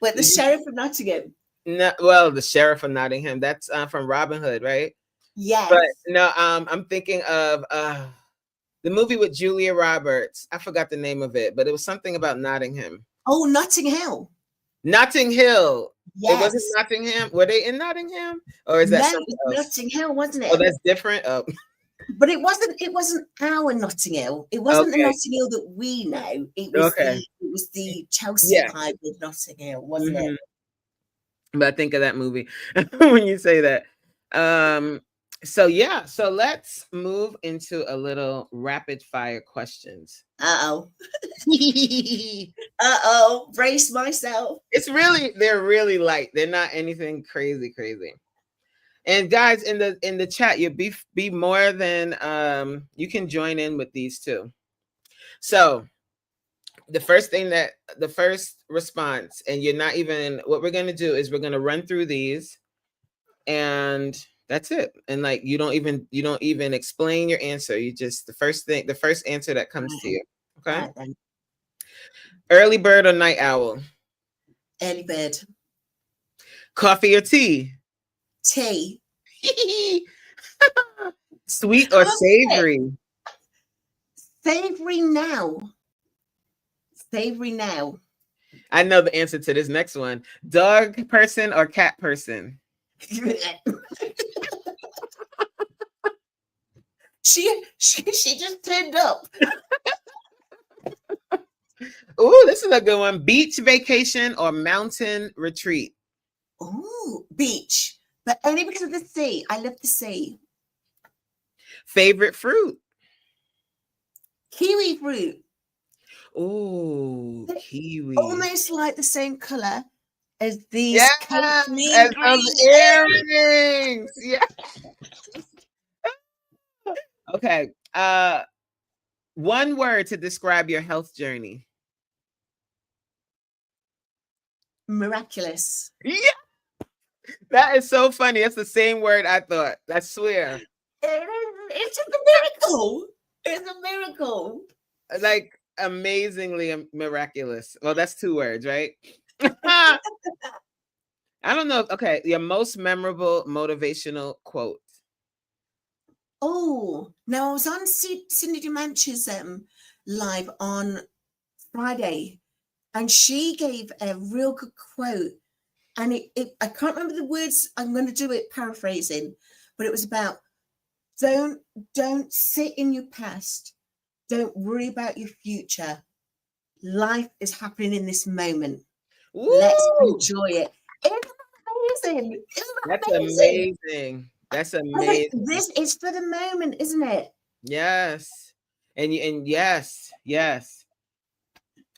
Wait, the Sheriff of Nottingham. No, well, the Sheriff of Nottingham. That's from Robin Hood, right? Yes. But no, I'm thinking of the movie with Julia Roberts. I forgot the name of it, but it was something about Nottingham. Oh, Notting Hill. Notting Hill. Yes. It wasn't Nottingham. Were they in Nottingham? Or is that something else? Notting Hill, wasn't it? Oh, that's different. Oh. But it wasn't our Notting Hill. It wasn't the Notting Hill that we know. It was the Chelsea hybrid Notting Hill, wasn't it? But I think of that movie when you say that. So let's move into a little rapid fire questions. Brace myself. They're really light. They're not anything crazy. And guys in the chat, you be more than you can join in with these too. So the first response, and you're not even, what we're going to do is we're going to run through these and that's it. And like, you don't even explain your answer. You just, the first answer that comes to you. Okay. Early bird or night owl? Early bird. Coffee or tea? Tea. Sweet or Perfect. savory? Savory now. Savory now. I know the answer to this next one. Dog person or cat person? She just turned up. Ooh, this is a good one. Beach vacation or mountain retreat? Oh, beach, but only because of the sea. I love the sea. Favorite fruit? Kiwi fruit. Ooh, kiwi. Almost like the same color as these Yeah, Cashmere as green those earrings. Yeah. Okay. One word to describe your health journey. Miraculous. Yeah, that is so funny. That's the same word I thought. I swear. It's just a miracle. It's a miracle. Like amazingly miraculous. Well, that's two words, right? I don't know. Okay, your most memorable motivational quote. Oh, now I was on Cindy Demanch's live on Friday, and she gave a real good quote. And I can't remember the words. I'm going to do it paraphrasing, but it was about don't sit in your past. Don't worry about your future. Life is happening in this moment. Woo! Let's enjoy it. Isn't that amazing? That's amazing. That's amazing. This is for the moment, isn't it? Yes. And yes.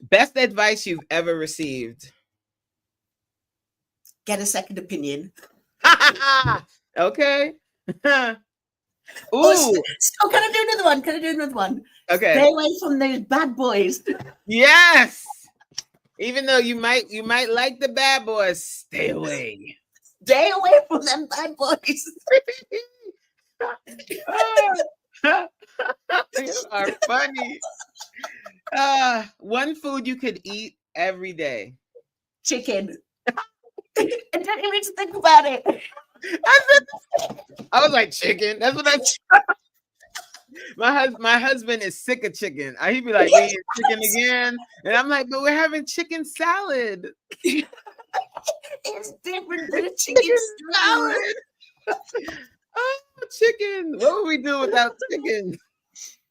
Best advice you've ever received. Get a second opinion. Okay. Ooh. Oh, can I do another one? Can I do another one? Okay. Stay away from those bad boys. Yes. Even though you might like the bad boys, stay away. Stay away from them bad boys. You are funny. One food you could eat every day. Chicken. I don't even need to think about it. I was like, chicken. That's what my husband is sick of chicken. He'd be like, we eat chicken again. And I'm like, but we're having chicken salad. It's different than a chicken salad. Oh, chicken. What would we do without chicken?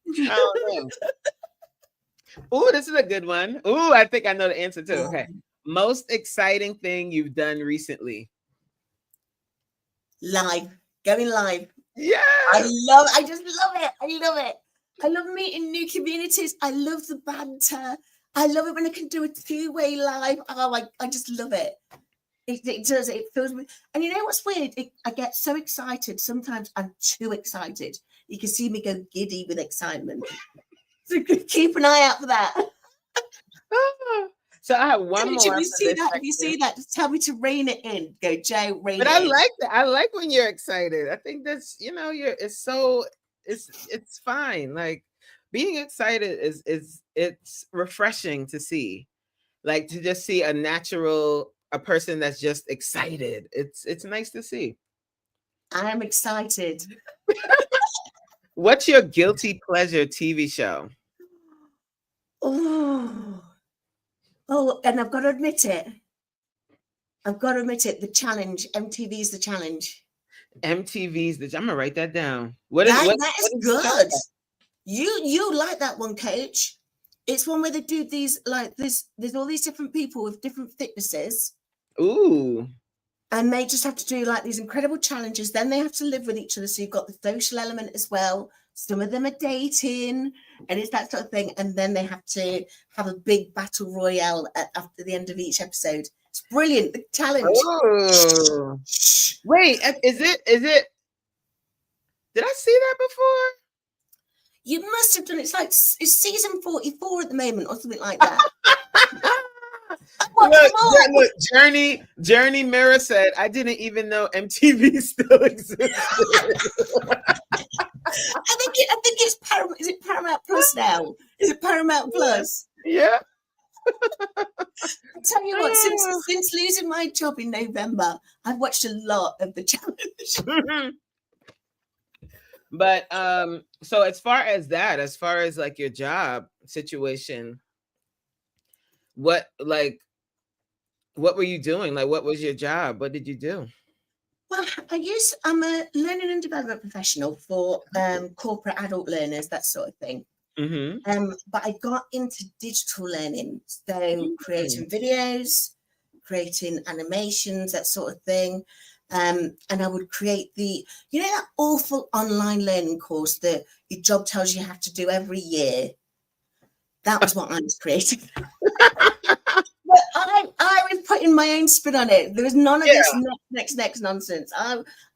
I don't know. Ooh, this is a good one. Ooh, I think I know the answer too. Okay. Most exciting thing you've done recently? Live. Going live. Yeah. I just love it. I love it. I love meeting new communities. I love the banter. I love it when I can do a two-way live. Oh, I just love it. It does. It fills me. And you know what's weird? I get so excited. Sometimes I'm too excited. You can see me go giddy with excitement. So keep an eye out for that. So I have one more. If you see that, just tell me to rein it in. Go, Joe, rein it in. But I like that. I like when you're excited. I think that's, it's fine. Like being excited it's refreshing to see. Like to just see a person that's just excited. It's nice to see. I am excited. What's your guilty pleasure TV show? Oh, and I've got to admit it. The challenge. MTV's The Challenge. I'm gonna write that down. That is good. You like that one, Coach? It's one where they do these like this. There's all these different people with different fitnesses. Ooh. And they just have to do like these incredible challenges. Then they have to live with each other. So you've got the social element as well. Some of them are dating, and it's that sort of thing. And then they have to have a big battle royale after the end of each episode. It's brilliant. The challenge. Oh. Wait, is it? Did I see that before? You must have done it. It's season 44 at the moment, or something like that. Look, Journey Mirror said, I didn't even know MTV still existed. I think it's Paramount. Is it Paramount Plus now? Is it Paramount Plus? Yeah. I tell you what, since losing my job in November, I've watched a lot of the challenge. But so as far as that, as far as like your job situation, what what were you doing? Like, what was your job? What did you do? Well, I'm a learning and development professional for corporate adult learners, that sort of thing. Mm-hmm. But I got into digital learning, so creating videos, creating animations, that sort of thing. And I would create that awful online learning course that your job tells you have to do every year. That was what I was creating. But I was putting my own spin on it. There was none of this next nonsense.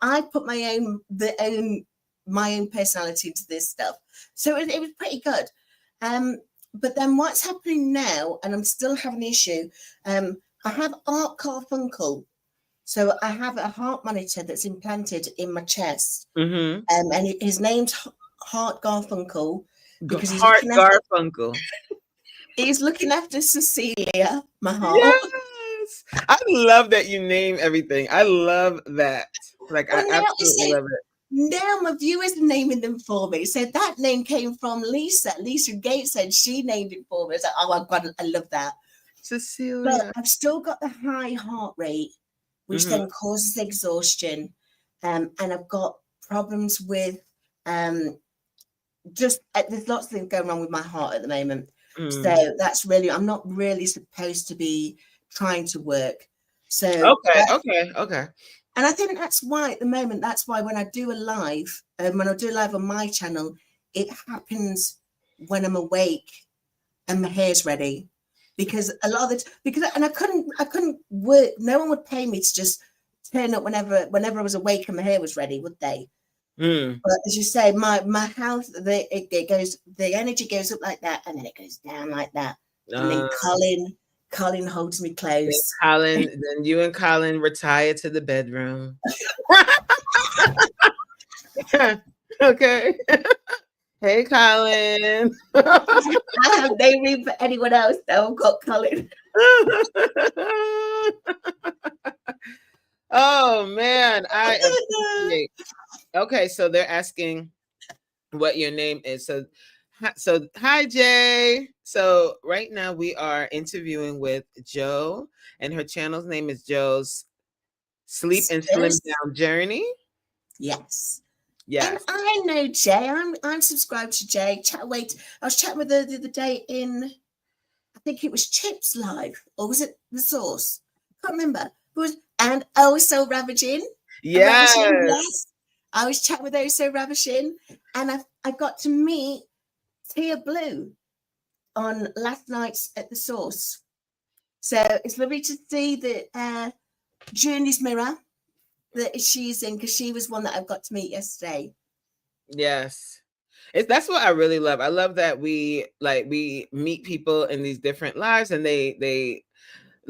I put my own personality into this stuff. So it was pretty good. But then what's happening now, and I'm still having an issue, I have Art Garfunkel. So I have a heart monitor that's implanted in my chest. Mm-hmm. And his name's Heart Garfunkel because Heart Garfunkel. He's looking after Cecilia, my heart. Yes. I love that you name everything. I love that. Like, I absolutely love it. Now my viewers are naming them for me. So that name came from Lisa. Lisa Gates said she named it for me. I was like, oh, God, I love that. Cecilia. But I've still got the high heart rate, which then causes exhaustion. And I've got problems with there's lots of things going wrong with my heart at the moment. So that's really, I'm not really supposed to be trying to work. So okay. And I think that's why at the moment, that's why when I do a live, when I do a live on my channel, it happens when I'm awake and my hair's ready. Because a lot of and I couldn't work. No one would pay me to just turn up whenever I was awake and my hair was ready, would they? But as you say, my health, it goes, the energy goes up like that, and then it goes down like that. And then Colin holds me close. Then you and Colin retire to the bedroom. Okay. Hey, Colin. I have no room for anyone else, though. I've got Colin. Oh man, I appreciate. Okay, so they're asking what your name is. So hi Jay. So right now we are interviewing with Jo, and her channel's name is Jo's Sleep and Slim Down Journey. Yes. Yes. And I know Jay. I'm subscribed to Jay. I was chatting with her the other day in, I think it was Chips Live, or was it The Source? Can't remember. And Oh So Ravishing. Yes. I was chatting with Oh So Ravishing, and I got to meet Tia Blue on last night's at The Source. So it's lovely to see that Journey's Mirror that she's in, because she was one that I've got to meet yesterday. Yes. That's what I really love. I love that we meet people in these different lives, and they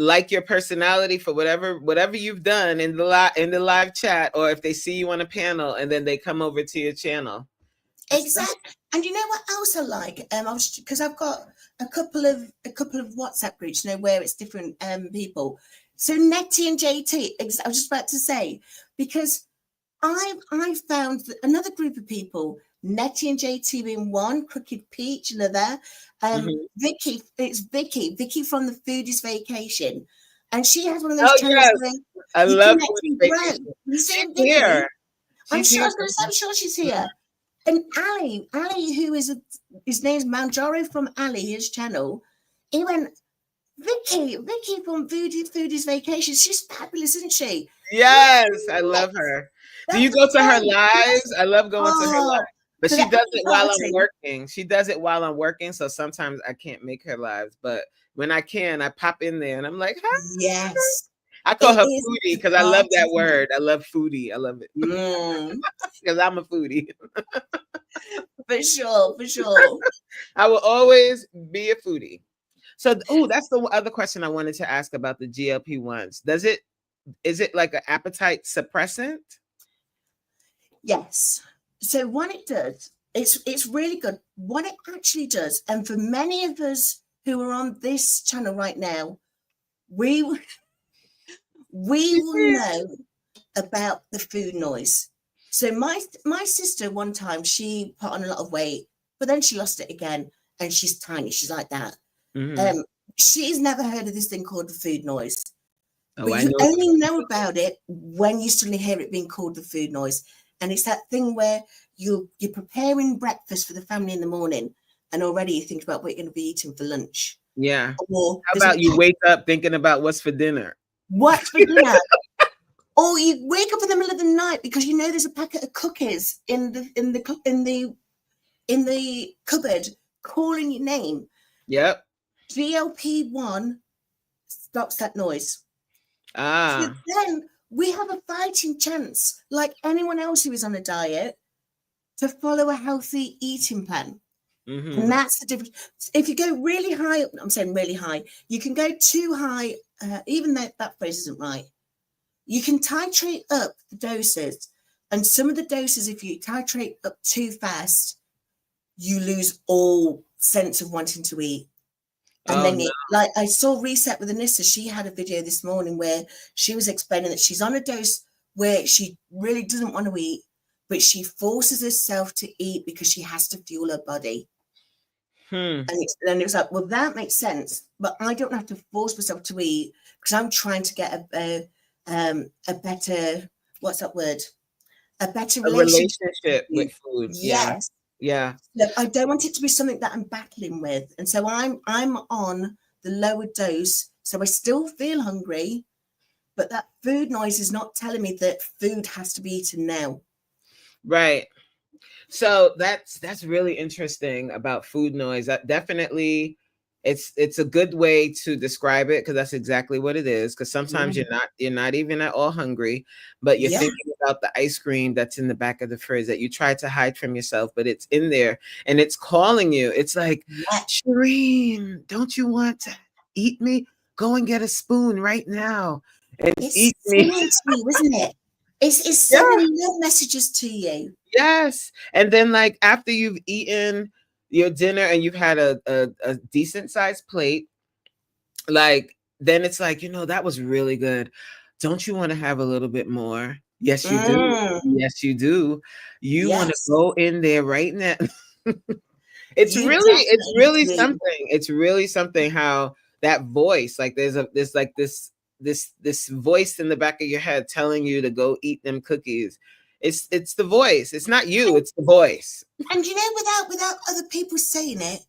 like your personality for whatever you've done in the live chat, or if they see you on a panel and then they come over to your channel. Exactly. And you know what else I like? Because I've got a couple of WhatsApp groups, where it's different people. So Nettie and JT, I was just about to say, because I found another group of people, Nettie and JT being one, Crooked Peach another, Vicky, it's Vicky from the Foodies Vacation, and she has one of those channels where I love Foodies Vacation. She's here. I'm sure she's here. And Ali, who is his name's Manjaro from Ali, his channel, he went, Vicky from Foodies Vacation. She's fabulous, isn't she? Yes, I love her. Do you go to her lives? I love going to her lives. But she does it while I'm working. She does it while I'm working, so sometimes I can't make her lives. But when I can, I pop in there and I'm like, hi. Yes. I call her foodie because I love that word. I love foodie. I love it. Because I'm a foodie. For sure. I will always be a foodie. So, that's the other question I wanted to ask about the GLP-1s. Is it like an appetite suppressant? Yes. So what it does, it's really good. What it actually does, and for many of us who are on this channel right now, we will know about the food noise. So my sister, one time, she put on a lot of weight, but then she lost it again, and she's tiny. She's like that. Mm-hmm. She's never heard of this thing called the food noise. Oh, But I you know. only know about it when you suddenly hear it being called the food noise. And it's that thing where you're preparing breakfast for the family in the morning, and already you think about what you're going to be eating for lunch. Yeah. Or How there's a about you wake up thinking about what's for dinner? what's for dinner? Or you wake up in the middle of the night because you know there's a packet of cookies in the cupboard calling your name. Yep. GLP-1 stops that noise. So Ah. then we have a fighting chance, like anyone else who is on a diet, to follow a healthy eating plan. Mm-hmm. And that's the difference. If you go really high, I'm saying really high, you can go too high, even though that phrase isn't right. You can titrate up the doses. And some of the doses, if you titrate up too fast, you lose all sense of wanting to eat. And then, like I saw Reset with Anissa, she had a video this morning where she was explaining that she's on a dose where she really doesn't want to eat, but she forces herself to eat because she has to fuel her body. And it was like, well, that makes sense, but I don't have to force myself to eat because I'm trying to get a better, what's that word? A better relationship with food. Yes. Yeah. Look, I don't want it to be something that I'm battling with. And so I'm on the lower dose. So I still feel hungry, but that food noise is not telling me that food has to be eaten now. Right. So that's really interesting about food noise. That definitely it's a good way to describe it because that's exactly what it is. Because sometimes you're not even at all hungry, but you're thinking about the ice cream that's in the back of the fridge that you tried to hide from yourself, but it's in there and it's calling you. It's like, Reen, don't you want to eat me? Go and get a spoon right now and eat me. It's singing to you, isn't it? It's sending little messages to you. Yes. And then like after you've eaten your dinner and you've had a decent sized plate, like then it's like, that was really good. Don't you want to have a little bit more? Yes, you do. Yes, you do. You want to go in there right now. It's really something. It's really something how that voice, like there's this voice in the back of your head telling you to go eat them cookies. It's the voice. It's not you, it's the voice. And without other people saying it,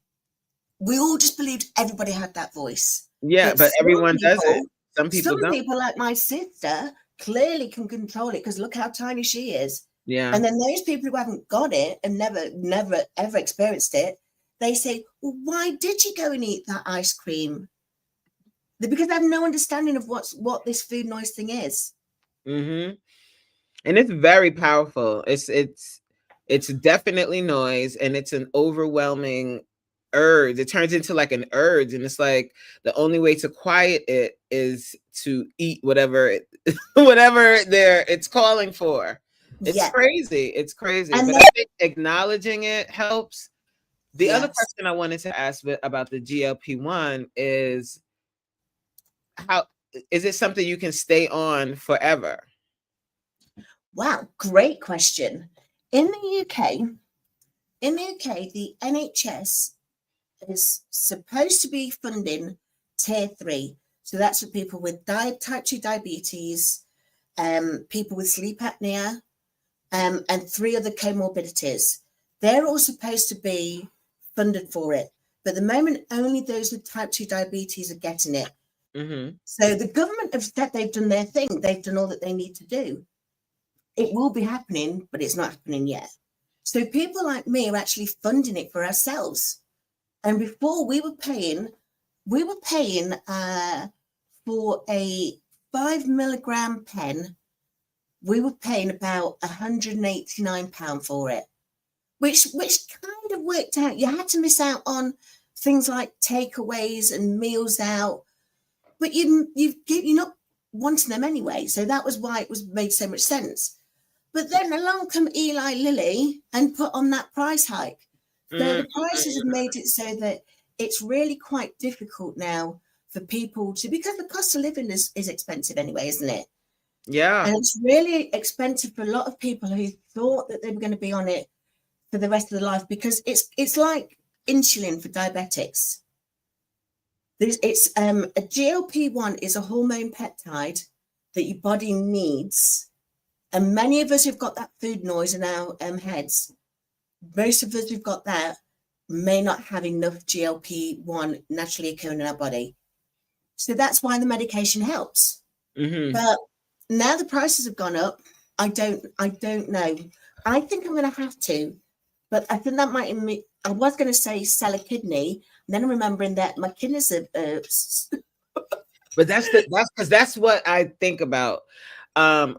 we all just believed everybody had that voice. Yeah, but everyone does it. Some people don't. Some people, like my sister, clearly can control it because look how tiny she is. Yeah. And then those people who haven't got it and never ever experienced it, they say, well, why did you go and eat that ice cream? Because they have no understanding of what this food noise thing is. Mm-hmm. And it's very powerful. It's definitely noise, and it's an overwhelming urge. It turns into like an urge, and it's like the only way to quiet it is to eat whatever it's calling for. It's crazy. It's crazy. But I think acknowledging it helps. The other question I wanted to ask about the GLP-1 is how is it something you can stay on forever? Wow, great question. In the UK, the NHS is supposed to be funding tier 3. So that's for people with type 2 diabetes, people with sleep apnea, and 3 other comorbidities. They're all supposed to be funded for it. But at the moment, only those with type 2 diabetes are getting it. Mm-hmm. So the government have said they've done their thing. They've done all that they need to do. It will be happening, but it's not happening yet. So people like me are actually funding it for ourselves. And before we were paying for a 5 milligram pen, we were paying about £189 for it, which kind of worked out. You had to miss out on things like takeaways and meals out, but you're not wanting them anyway. So that was why it was made so much sense. But then along come Eli Lilly and put on that price hike. So the prices have made it so that it's really quite difficult now for people to, because the cost of living is expensive anyway, isn't it? Yeah. And it's really expensive for a lot of people who thought that they were going to be on it for the rest of their life, because it's like insulin for diabetics. It's a GLP-1 is a hormone peptide that your body needs, and many of us who've got that food noise in our heads, most of us who've got that may not have enough GLP-1 naturally occurring in our body. So that's why the medication helps. Mm-hmm. But now the prices have gone up. I don't know. I think I'm going to have to, but I think that might mean, I was going to say sell a kidney, and then I'm remembering that my kidneys are. But that's because that's what I think about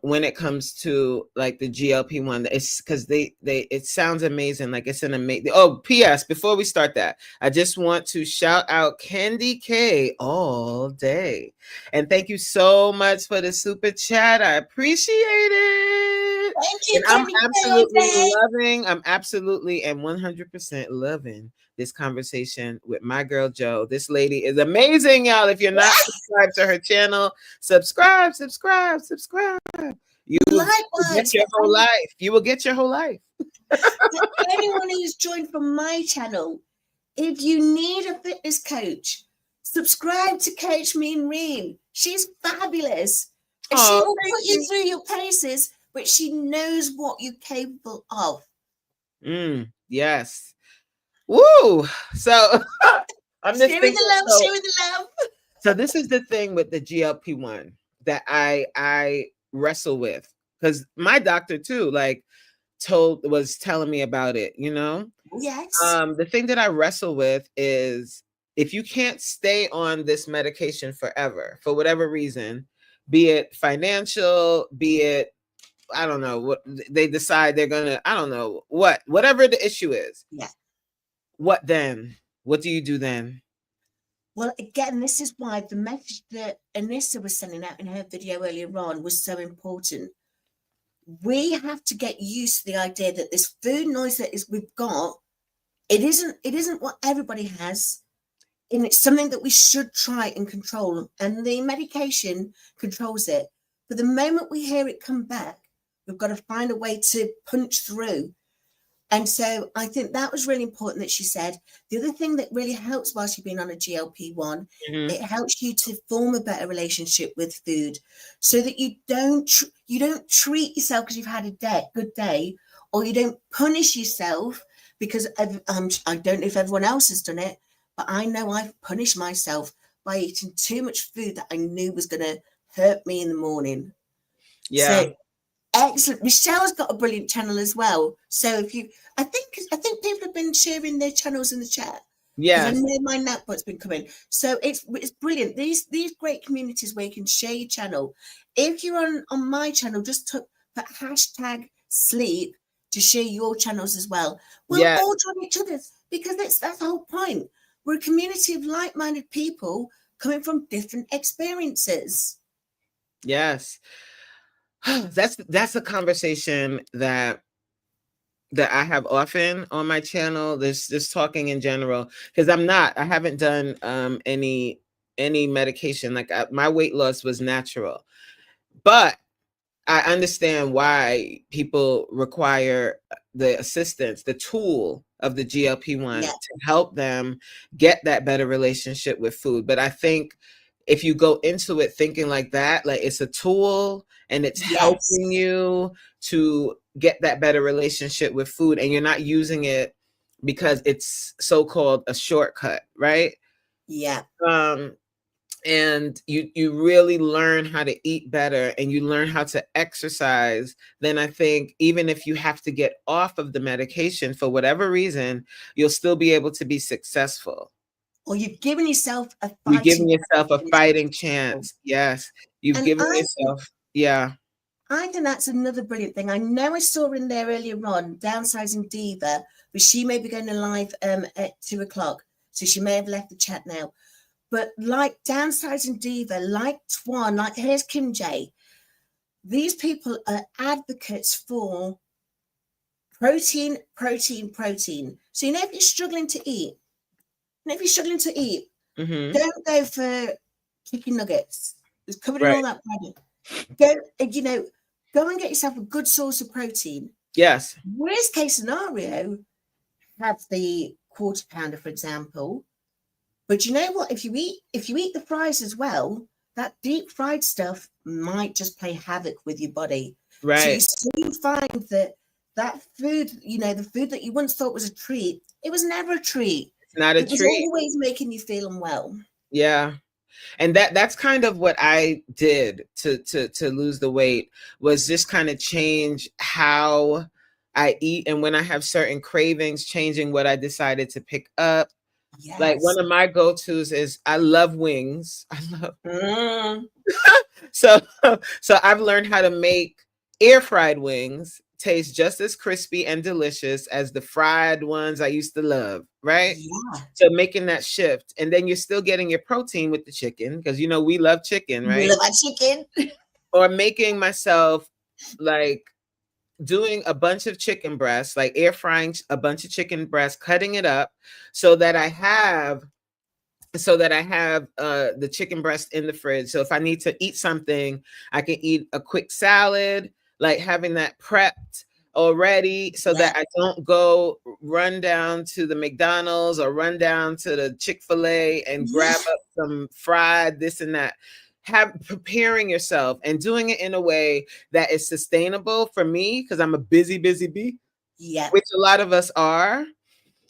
when it comes to like the GLP-1. It's because they it sounds amazing, like it's an amazing. Oh, PS, before we start that, I just want to shout out Candy K all day, and thank you so much for the super chat. I appreciate it. Thank you, And I'm Candy absolutely and 100% loving this conversation with my girl Jo. This lady is amazing, y'all. If you're not subscribed to her channel, subscribe. You will get your whole life. You will get your whole life. Anyone who's joined from my channel, if you need a fitness coach, subscribe to Coach Reen. She's fabulous. And she will put you through your paces, but she knows what you're capable of. Yes. Woo! So I'm just sharing the love. So this is the thing with the GLP-1 that I wrestle with, because my doctor too, like, was telling me about it, you know? Yes. The thing that I wrestle with is, if you can't stay on this medication forever, for whatever reason, be it financial, be it, I don't know, what they decide they're gonna, I don't know, whatever the issue is. Yeah. What then? What do you do then? Well, again, this is why the message that Anissa was sending out in her video earlier on was so important. We have to get used to the idea that this food noise that we've got, it isn't what everybody has, and it's something that we should try and control. And the medication controls it. But the moment we hear it come back, we've got to find a way to punch through. And so I think that was really important that she said. The other thing that really helps whilst you've been on a GLP-1, it helps you to form a better relationship with food, so that you don't treat yourself because you've had a good day, or you don't punish yourself because I don't know if everyone else has done it, but I know I've punished myself by eating too much food that I knew was going to hurt me in the morning. Yeah. So, excellent. Michelle's got a brilliant channel as well. So if you, I think people have been sharing their channels in the chat. Yeah. I know my Napbot's been coming. So it's brilliant. These great communities where you can share your channel. If you're on my channel, just put #sleep to share your channels as well. We'll all join each other's, because that's the whole point. We're a community of like-minded people coming from different experiences. Yes. That's a conversation that I have often on my channel. This just talking in general, because I haven't done any medication. Like, my weight loss was natural, but I understand why people require the assistance, the tool of the GLP-1 to help them get that better relationship with food. But I think if you go into it thinking like that, like it's a tool and it's helping you to get that better relationship with food, and you're not using it because it's so-called a shortcut, right? Yeah. And you really learn how to eat better, and you learn how to exercise, then I think even if you have to get off of the medication for whatever reason, you'll still be able to be successful. Or you've given yourself a fighting chance. Yes. You've given yourself. Yeah. I think that's another brilliant thing. I know I saw in there earlier on, Downsizing Diva, but she may be going to live at 2:00. So she may have left the chat now. But like Downsizing Diva, like Twan, like here's Kim J, these people are advocates for protein. So, if you're struggling to eat, And if you're struggling to eat, Mm-hmm. don't go for chicken nuggets. It's covered in Right. all that bread. Go and get yourself a good source of protein. Yes. Worst case scenario, have the quarter pounder, for example. But you know what? If you eat the fries as well, that deep fried stuff might just play havoc with your body. So you Right. soon find that food, the food that you once thought was a treat, it was never a treat. It's not a It was treat. always making you feel unwell. Yeah. And that's kind of what I did to lose the weight, was just kind of change how I eat, and when I have certain cravings, changing what I decided to pick up. Like Yes. one of my go-tos is I love wings. I love Mm, so so I've learned how to make air fried wings taste just as crispy and delicious as the fried ones I used to love, right? yeah. So making that shift, and then you're still getting your protein with the chicken, because we love chicken, We right? love our chicken. Or making myself, like, doing a bunch of chicken breasts, like air frying a bunch of chicken breasts, cutting it up so that I have the chicken breast in the fridge. So if I need to eat something, I can eat a quick salad, like having that prepped already, so Yeah. that I don't go run down to the McDonald's or run down to the Chick-fil-A and Yeah. grab up some fried this and that. Preparing yourself and doing it in a way that is sustainable for me, because I'm a busy bee, Yeah. which a lot of us are,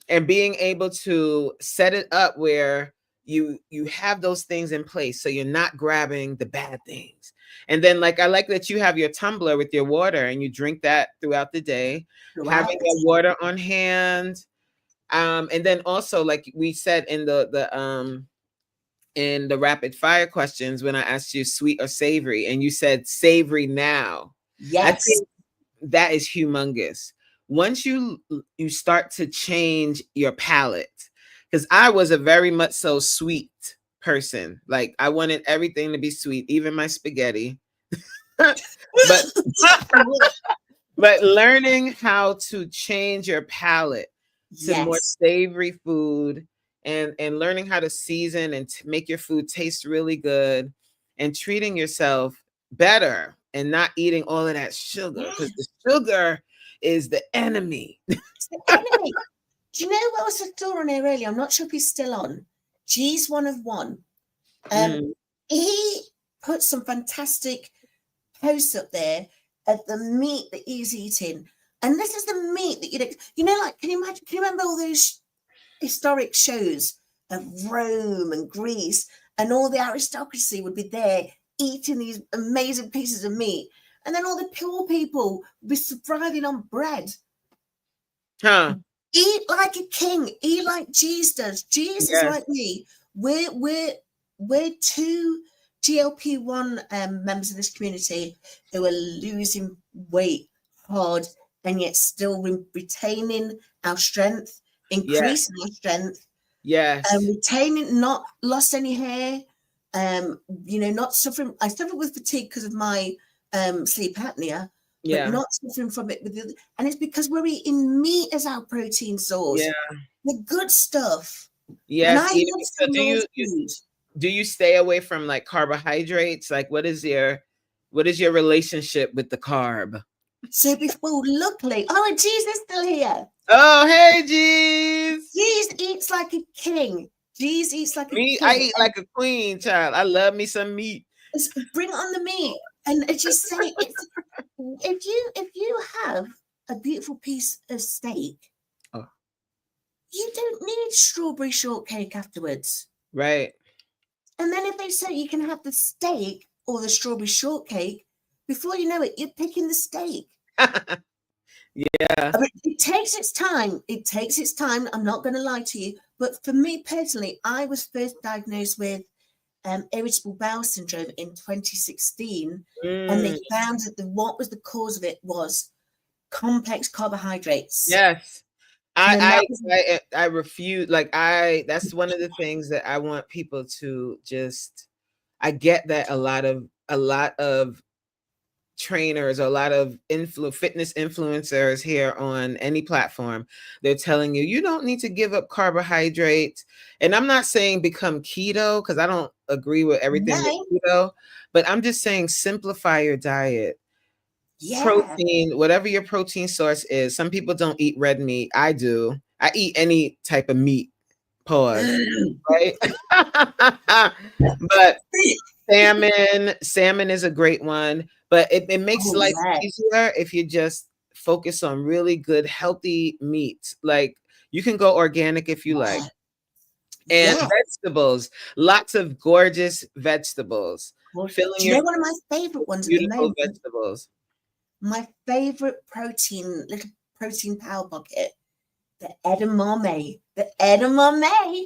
and being able to set it up where you have those things in place, so you're not grabbing the bad things. And then, like, I like that you have your tumbler with your water and you drink that throughout the day, Throughout having the that day. water on hand. And then also, like we said in the rapid fire questions, when I asked you sweet or savory, and you said savory now, I Yes. think that is humongous. Once you start to change your palate, because I was a very much so sweet person. Like, I wanted everything to be sweet, even my spaghetti. but but learning how to change your palate to more Yes. savory food, and learning how to season and make your food taste really good, and treating yourself better, and not eating all of that sugar, Yeah. because the sugar is the enemy. It's the enemy. Do you know what was the door on here earlier? I'm not sure if he's still on. G's one of one. Um, Mm, he put some fantastic posts up there of the meat that he's eating. And this is the meat that like, can you imagine, can you remember all those historic shows of Rome and Greece, and all the aristocracy would be there eating these amazing pieces of meat, and then all the poor people would be thriving on bread. huh. Eat like a king. Eat like Jesus does. Jesus is Yes. like me. We're two GLP-1 members of this community who are losing weight hard, and yet still retaining our strength, Yes. increasing our strength, Yes. retaining, not lost any hair, not suffering. I suffer with fatigue because of my sleep apnea, but Yeah. not suffering from it with the other. And it's because we're eating meat as our protein source, Yeah. the good stuff. And I Yes. love So some raw food. do you stay away from, like, carbohydrates? Like, what is your relationship with the carb? So before, luckily, and Jesus is still here. Oh, hey, geez. Jesus eats like a king. Jesus eats like a Me, I king. eat like a queen, child. I love me some meat. Bring on the meat. And as you say, if you have a beautiful piece of steak, Oh, you don't need strawberry shortcake afterwards. right. And then if they say you can have the steak or the strawberry shortcake, before you know it, you're picking the steak. Yeah. I mean, it takes its time. It takes its time. I'm not going to lie to you. But for me personally, I was first diagnosed with irritable bowel syndrome in 2016. And they Mm, found that what was the cause of it was complex carbohydrates. yes. And then I that was, I refuse. Like, that's one of the things that I want people to just. I get that a lot of trainers or a lot of fitness influencers here on any platform, they're telling you you don't need to give up carbohydrates. And I'm not saying become keto, because I don't agree with everything with keto, but I'm just saying simplify your diet. Yeah. Protein, whatever your protein source is. Some people don't eat red meat. I do. I eat any type of meat. Pause. Right? But salmon is a great one. But it makes life easier if you just focus on really good, healthy meat. Like, you can go organic if you like. And vegetables, lots of gorgeous vegetables. Do you know one of my favorite ones at the moment? Vegetables. My favorite little protein power pocket, the edamame. The edamame.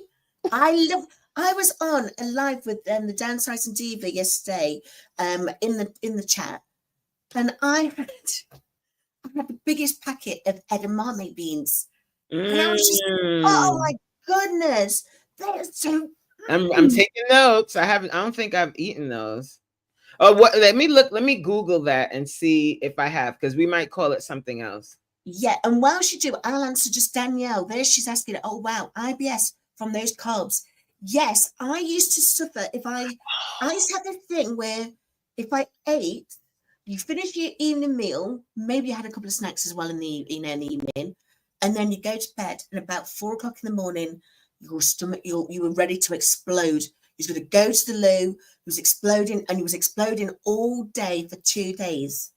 I was on a live with the Downsizing Diva yesterday, in the chat, and I had the biggest packet of edamame beans, and I was just, oh my goodness, they're so. I'm taking notes. I don't think I've eaten those. Oh, what? Let me Google that and see if I have, because we might call it something else. Yeah, and while she do, I'll answer just Danielle. There she's asking, oh wow, IBS from those carbs. Yes, I used to suffer I used to have this thing where if I ate, you finish your evening meal, maybe you had a couple of snacks as well in the evening, and then you go to bed, and about 4 o'clock in the morning, your stomach, you were ready to explode. You was going to go to the loo, it was exploding, and it was exploding all day for 2 days.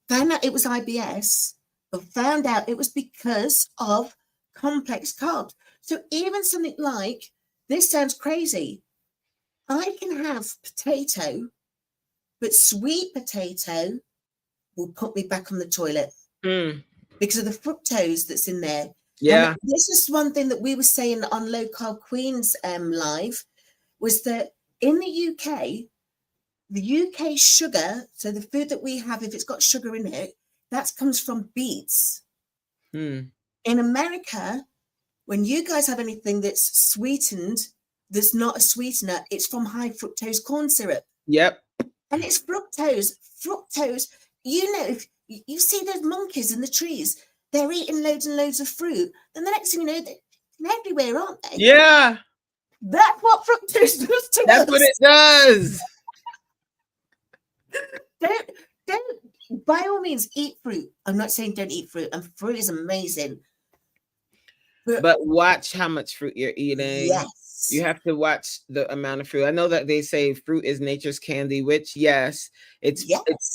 Found out it was IBS, but found out it was because of complex carbs. So even something like, this sounds crazy, I can have potato, but sweet potato will put me back on the toilet because of the fructose that's in there. Yeah. And this is one thing that we were saying on Low Carb Queens live, was that in the UK sugar, so the food that we have, if it's got sugar in it, that comes from beets. In America, when you guys have anything that's sweetened, that's not a sweetener, it's from high fructose corn syrup. Yep. And it's fructose. Fructose, you know, if you see those monkeys in the trees, they're eating loads and loads of fruit. Then the next thing you know, they're everywhere, aren't they? Yeah. That's what fructose does to us. That's what it does. Don't, by all means, eat fruit. I'm not saying don't eat fruit, and fruit is amazing. But watch how much fruit you're eating. Yes. You have to watch the amount of fruit. I know that they say fruit is nature's candy, which, yes, it's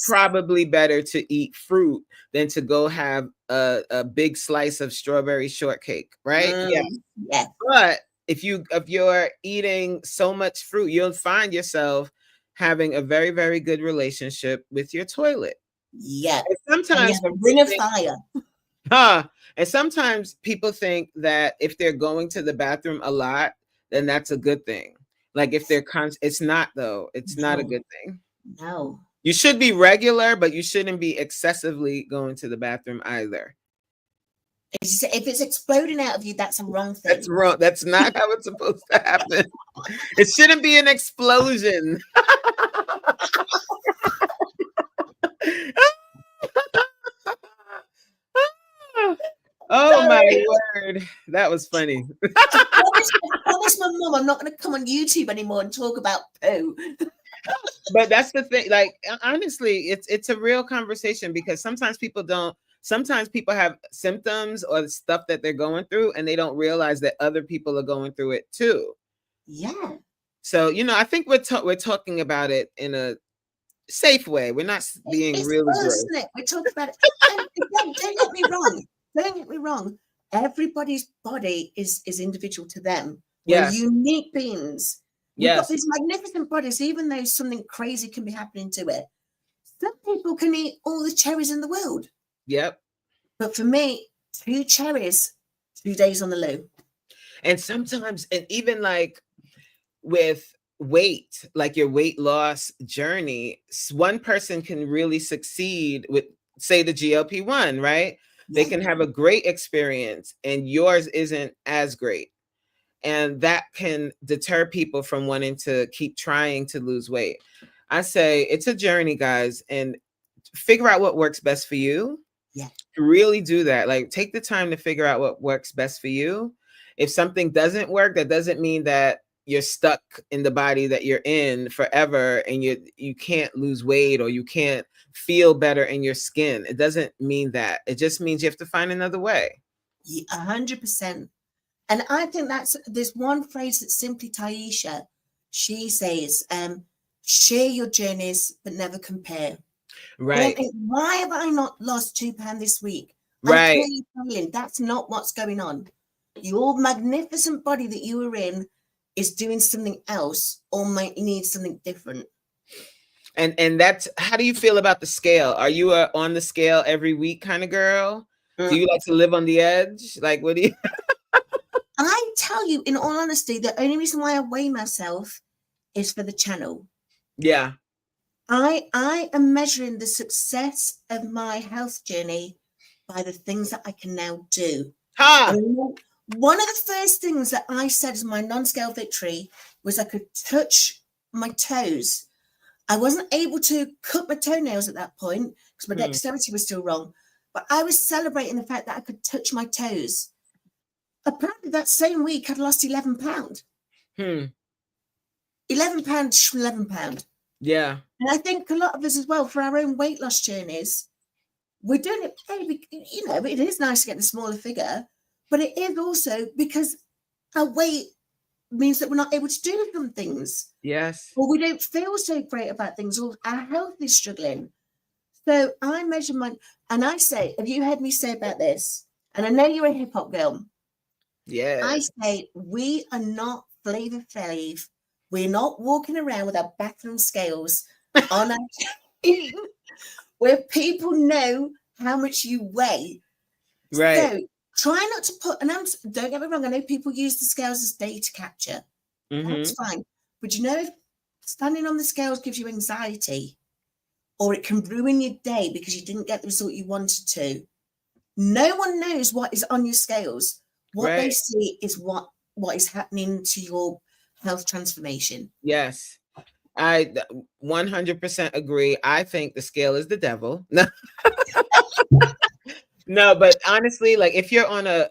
probably better to eat fruit than to go have a big slice of strawberry shortcake, right? Yeah. But if you're eating so much fruit, you'll find yourself having a very, very good relationship with your toilet. Yeah. And sometimes a ring of fire. And sometimes people think that if they're going to the bathroom a lot, then that's a good thing. Like if they're it's not, though. It's not a good thing. No. You should be regular, but you shouldn't be excessively going to the bathroom either. If it's exploding out of you, that's a wrong thing. That's wrong. That's not how it's supposed to happen. It shouldn't be an explosion. Oh my word. That was funny. I promise my mom I'm not going to come on YouTube anymore and talk about poo. But that's the thing. Like, honestly, it's a real conversation, because sometimes people have symptoms or stuff that they're going through, and they don't realize that other people are going through it too. Yeah. So, I think we're talking about it in a safe way. We're not being really gross. We're talking about it. Don't get me wrong. Don't get me wrong. Everybody's body is individual to them. We're unique beings. We've got these magnificent bodies, even though something crazy can be happening to it. Some people can eat all the cherries in the world. Yep. But for me, 2 cherries, 2 days on the loo. And sometimes, and even like with weight, like your weight loss journey, one person can really succeed with, say, the GLP-1, right? They can have a great experience and yours isn't as great. And that can deter people from wanting to keep trying to lose weight. I say it's a journey, guys, and figure out what works best for you. Yeah. Really do that. Like, take the time to figure out what works best for you. If something doesn't work, that doesn't mean that you're stuck in the body that you're in forever and you can't lose weight or you can't feel better in your skin. It doesn't mean that. It just means you have to find another way. 100%. And I think there's one phrase that simply Taisha, she says, share your journeys, but never compare. Right. Why have I not lost £2 this week? Right. I'm clearly feeling that's not what's going on. Your magnificent body that you were in is doing something else or might need something different. And that's, how do you feel about the scale? Are you a on the scale every week kind of girl? Do you like to live on the edge? Like, what do you? I tell you, in all honesty, the only reason why I weigh myself is for the channel. Yeah. I am measuring the success of my health journey by the things that I can now do. One of the first things that I said as my non-scale victory was I could touch my toes. I wasn't able to cut my toenails at that point because my dexterity was still wrong, but I was celebrating the fact that I could touch my toes. Apparently that same week I'd lost £11. £11 to £11. Yeah. And I think a lot of us as well, for our own weight loss journeys, we're doing it, you know, it is nice to get the smaller figure, but it is also because our weight means that we're not able to do some things. Yes. Or we don't feel so great about things, or our health is struggling. So I measure mine, and I say, have you heard me say about this? And I know you're a hip hop girl. Yeah. I say, we are not Flavor Flav. We're not walking around with our bathroom scales on our where people know how much you weigh. Right. So try not to put, and don't get me wrong, I know people use the scales as data capture. That's fine. But you know, if standing on the scales gives you anxiety, or it can ruin your day because you didn't get the result you wanted to, no one knows what is on your scales. What they see is what is happening to your health transformation. Yes. I 100% agree. I think the scale is the devil. No, but honestly, like if you're on a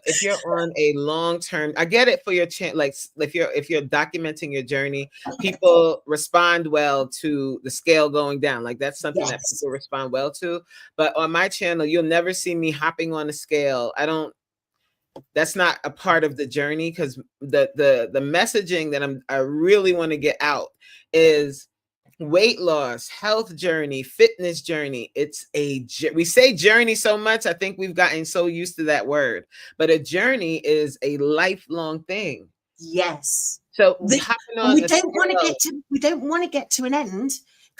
long term, I get it for your like if you're documenting your journey, people respond well to the scale going down. Like that's something that people respond well to. But on my channel, you'll never see me hopping on the scale. That's not a part of the journey, because the messaging that I really want to get out is weight loss, health journey, fitness journey. We say journey so much. I think we've gotten so used to that word, but a journey is a lifelong thing. Yes. So we don't want to get to an end.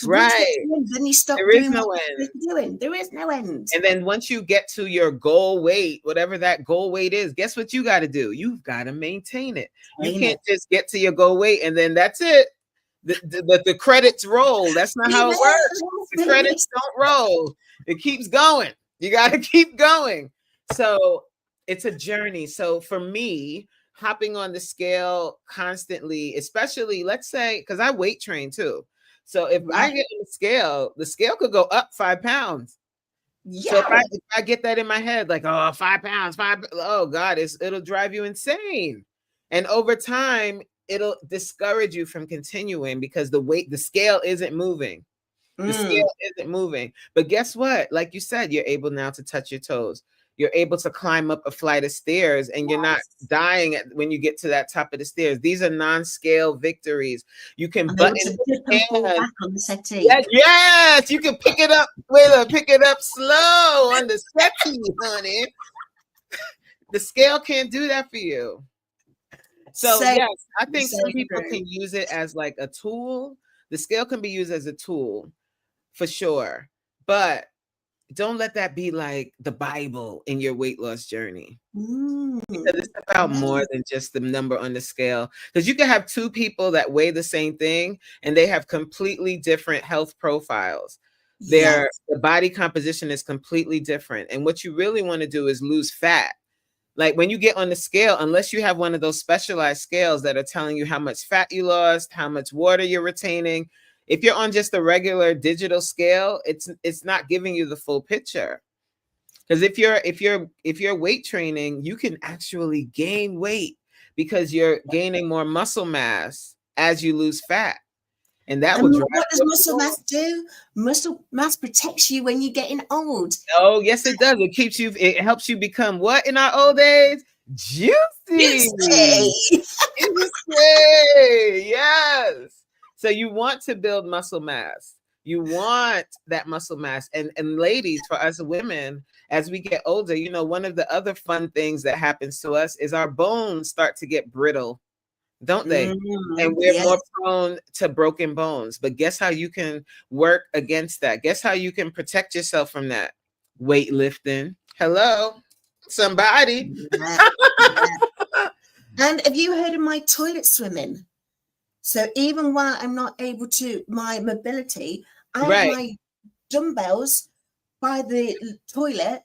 Right. Then you stop doing what you're doing. There is no end. And then once you get to your goal weight, whatever that goal weight is, guess what you got to do? You've got to maintain it. You can't just get to your goal weight and then that's it. The credits roll. That's not how it works. The credits don't roll. It keeps going. You got to keep going. So it's a journey. So for me, hopping on the scale constantly, especially, let's say, because I weight train too. So if I get on the scale could go up 5 pounds. Yeah. So if I get that in my head, like, oh, 5 pounds, oh God, it'll drive you insane. And over time, it'll discourage you from continuing because the scale isn't moving. The scale isn't moving. But guess what? Like you said, you're able now to touch your toes. You're able to climb up a flight of stairs and you're not dying when you get to that top of the stairs. These are non-scale victories. You can button back on the settee. Yes, you can pick it up. Pick it up slow on the settee, honey. The scale can't do that for you. So yes, I think some people can use it as like a tool. The scale can be used as a tool for sure, but don't let that be like the Bible in your weight loss journey. Because it's about more than just the number on the scale. Because you can have two people that weigh the same thing and they have completely different health profiles. The body composition is completely different. And what you really want to do is lose fat. Like when you get on the scale, unless you have one of those specialized scales that are telling you how much fat you lost, how much water you're retaining, If you're on just a regular digital scale, it's not giving you the full picture. Because if you're weight training, you can actually gain weight because you're gaining more muscle mass as you lose fat. And that And will drive what does you up the muscle wall. mass do? Muscle mass protects you when you're getting old. Oh, yes, it does. It helps you become what in our old age? Juicy. You say. Juicy. Yes. So you want to build muscle mass. You want that muscle mass. And ladies, for us women, as we get older, one of the other fun things that happens to us is our bones start to get brittle, don't they? And we're Yes. more prone to broken bones. But guess how you can work against that? Guess how you can protect yourself from that? Weightlifting. Hello, somebody. Yeah, yeah. And have you heard of my toilet swimming? So even while I'm not able to, my mobility, I have Right. my dumbbells by the toilet,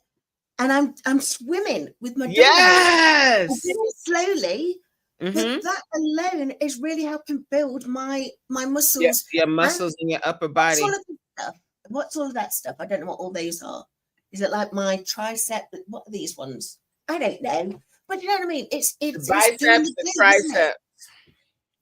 and I'm swimming with my dumbbells. I'm Yes. doing it slowly, but Mm-hmm. that alone is really helping build my Yeah, muscles. your And muscles in your upper what's all body. of this stuff? What's all of that stuff? I don't know what all these are. Is it like my tricep? What are these ones? I don't know. But you know what I mean? It's The doing biceps, the the do, isn't it? triceps.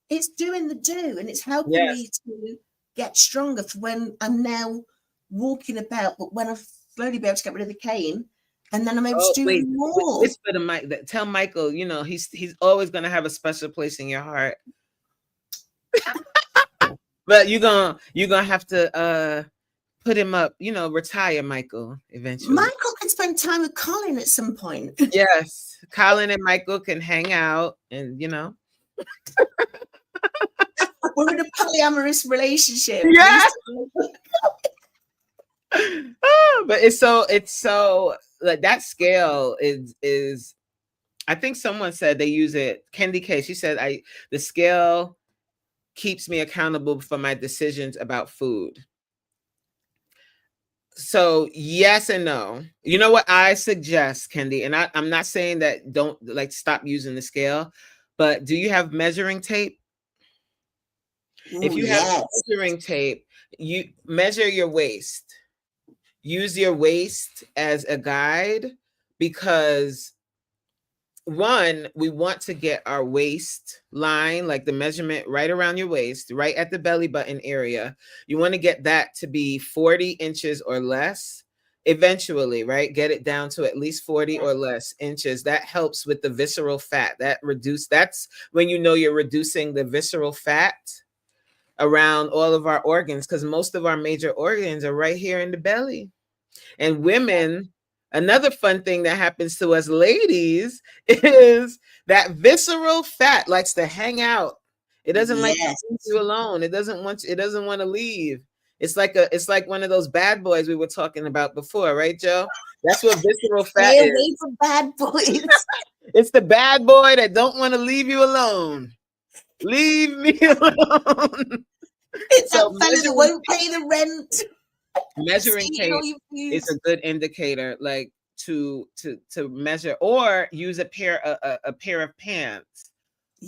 It's doing the do, and it's helping Yes. me to get stronger for when I'm now walking about, but when I slowly be able to get rid of the cane, and then I'm able to Oh, do wait. more. Whisper to Mike. Tell Michael, he's always gonna have a special place in your heart. But you're gonna have to put him up, retire Michael eventually. Michael can spend time with Colin at some point. Yes. Colin and Michael can hang out and We're in a polyamorous relationship. Yeah. But it's so like that scale is I think someone said they use it. Kendi K, she said the scale keeps me accountable for my decisions about food. So yes and no. You know what I suggest, Kendi, and I'm not saying that don't stop using the scale, but do you have measuring tape? If you have Yes. measuring tape, you measure your waist. Use your waist as a guide because one, we want to get our waist line, like the measurement right around your waist, right at the belly button area. You want to get that to be 40 inches or less eventually, right? Get it down to at least 40 or less inches. That helps with the visceral fat. That's when you're reducing the visceral fat around all of our organs, because most of our major organs are right here in the belly. And women, another fun thing that happens to us ladies is that visceral fat likes to hang out. It doesn't like to leave you alone. It doesn't want to leave. It's like one of those bad boys we were talking about before, right, Joe? That's what visceral fat Stay is. away from bad boys. It's the bad boy that don't want to leave you alone. Leave me alone. It's that fella that won't pay the rent. Measuring tape is a good indicator, like to measure, or use a pair of pants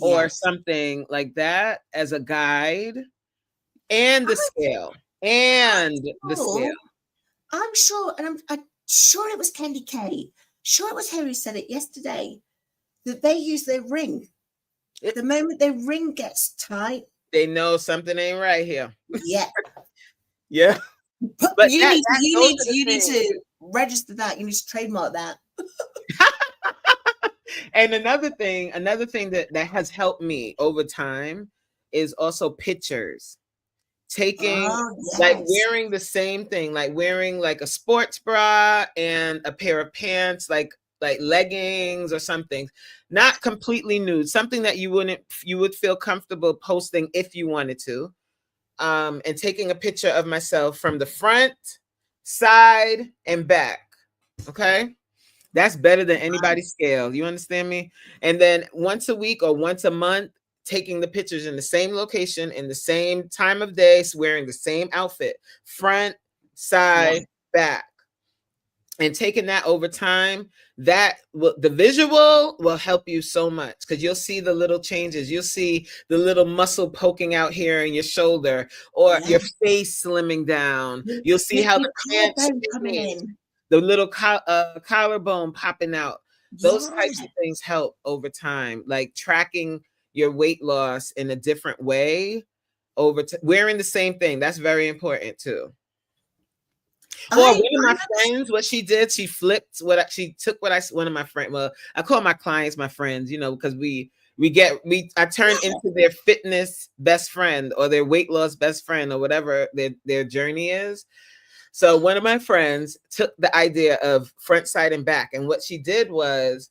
or something like that as a guide, and the scale. I'm sure, and I'm sure it was Candy K. Sure, it was her who said it yesterday that they use their ring. The moment their ring gets tight, they know something ain't right here. Yeah. Yeah. But you need to register that. You need to trademark that. And another thing that has helped me over time is also pictures. Taking like wearing the same thing, like wearing like a sports bra and a pair of pants, like leggings or something, not completely nude, something that you would feel comfortable posting if you wanted to. And taking a picture of myself from the front, side, and back. Okay. That's better than anybody's scale. You understand me? And then once a week or once a month, taking the pictures in the same location, in the same time of day, wearing the same outfit, front, side, back. and taking that over time, that will, the visual will help you so much, because you'll see the little changes. You'll see the little muscle poking out here in your shoulder, or Yeah. your face slimming down. You'll see how Your the pants collarbone coming change, in. the little collarbone popping out. Those Yeah. types of things help over time, like tracking your weight loss in a different way over wearing the same thing. That's very important too. Or one of my friends, what she did, she flipped she took one of my friends. Well, I call my clients my friends, because I turn into their fitness best friend, or their weight loss best friend, or whatever their journey is. So one of my friends took the idea of front, side, and back, and what she did was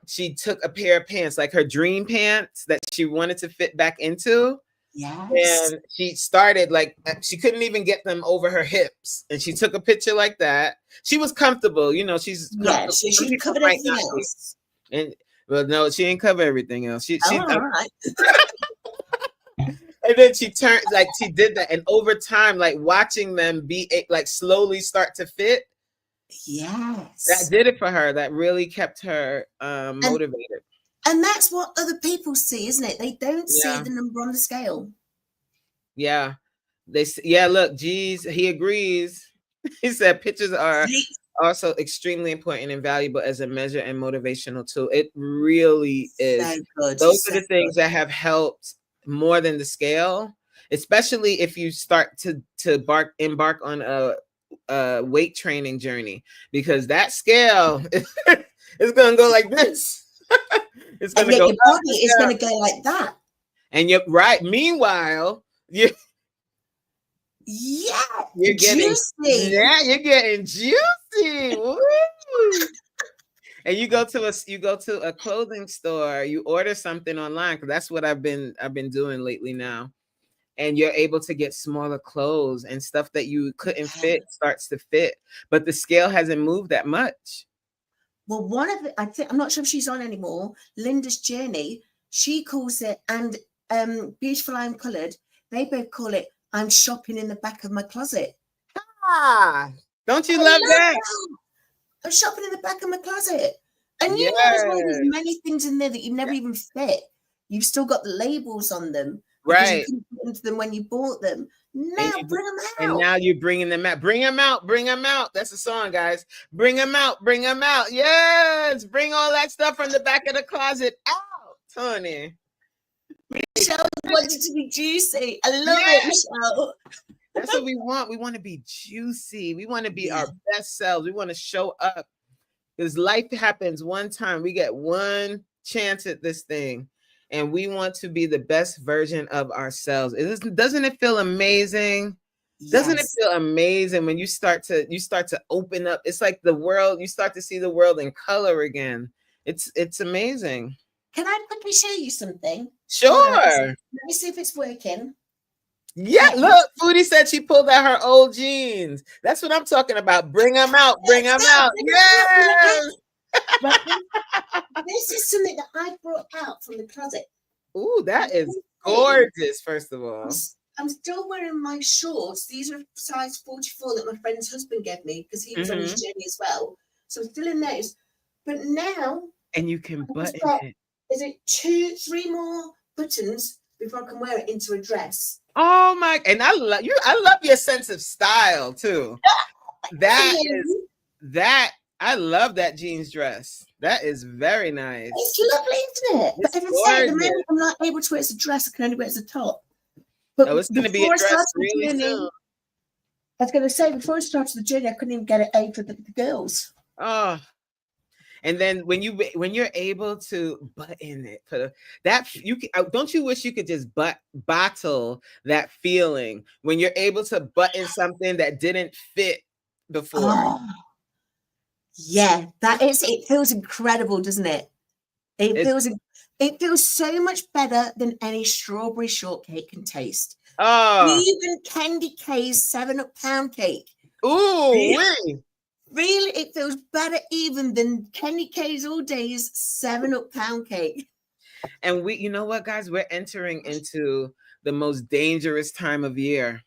she took a pair of pants, like her dream pants that she wanted to fit back into. Yes. And she started, like, she couldn't even get them over her hips, and she took a picture like that. She was comfortable, she's comfortable. Yeah, so Some she people covered might everything not be. else. And well, no, she didn't cover everything else. She All right. and then she turned, like, she did that, and over time, like, watching them be like slowly start to fit. Yes. That did it for her. That really kept her motivated. And that's what other people see, isn't it? They don't see the number on the scale. Yeah. Look, geez, he agrees. He said pictures are also extremely important and valuable as a measure and motivational tool. It really is. So good. Those are the things that have helped more than the scale, especially if you start to embark on a weight training journey, because that scale is going to go like this. It's going to go. Your body is going to go like that. And you're right. Meanwhile, you're getting juicy. Yeah, you're getting juicy. Woo. And you go to a clothing store, you order something online, because that's what I've been doing lately now. And you're able to get smaller clothes, and stuff that you couldn't fit starts to fit, but the scale hasn't moved that much. Well, one of it, I'm not sure if she's on anymore, Linda's Journey, she calls it, and Beautiful I'm Coloured, they both call it, I'm shopping in the back of my closet. Don't you love that? I'm shopping in the back of my closet. And you know, as well, there's many things in there that you never even fit. You've still got the labels on them. Right. You couldn't put into them when you bought them. Now bring them out. And now you're bringing them out. Bring them out. Bring them out. That's a song, guys. Bring them out. Bring them out. Yes. Bring all that stuff from the back of the closet out, Tony. Michelle wanted to be juicy. I love it, Michelle. That's what we want. We want to be juicy. We want to be our best selves. We want to show up, because life happens one time. We get one chance at this thing, and we want to be the best version of ourselves. Doesn't it feel amazing? Yes. Doesn't it feel amazing when you start to open up? It's like the world, you start to see the world in color again. It's amazing. Can I quickly show you something? Sure. Let me see if it's working. Yeah, look, Foodie said she pulled out her old jeans. That's what I'm talking about. Bring them out. Bring them out. Yes. This is something that I brought out from the closet. Ooh, that is gorgeous, first of all. I'm still wearing my shorts. These are size 44 that my friend's husband gave me, because he was on his journey as well. So I'm still in those. But now... And you can button it. Is it 2-3 more buttons before I can wear it into a dress? Oh my! And I love you. I love your sense of style too. I love that jeans dress. That is very nice. It's lovely, isn't it? But as I say, at the moment, I'm not able to wear it as a dress. I can only wear it as a top. But it's going to be a dress really soon. I was going to say, before I started the journey, I couldn't even get it out for the girls. Oh. And then when you're able to button it, don't you wish you could just bottle that feeling when you're able to button something that didn't fit before? Oh, yeah, it feels incredible, doesn't it? It feels so much better than any strawberry shortcake can taste. Oh, even Candy K's 7-Up pound cake. Ooh, Really, it feels better even than Candy K's all day's 7-Up pound cake. And you know what, guys? We're entering into the most dangerous time of year.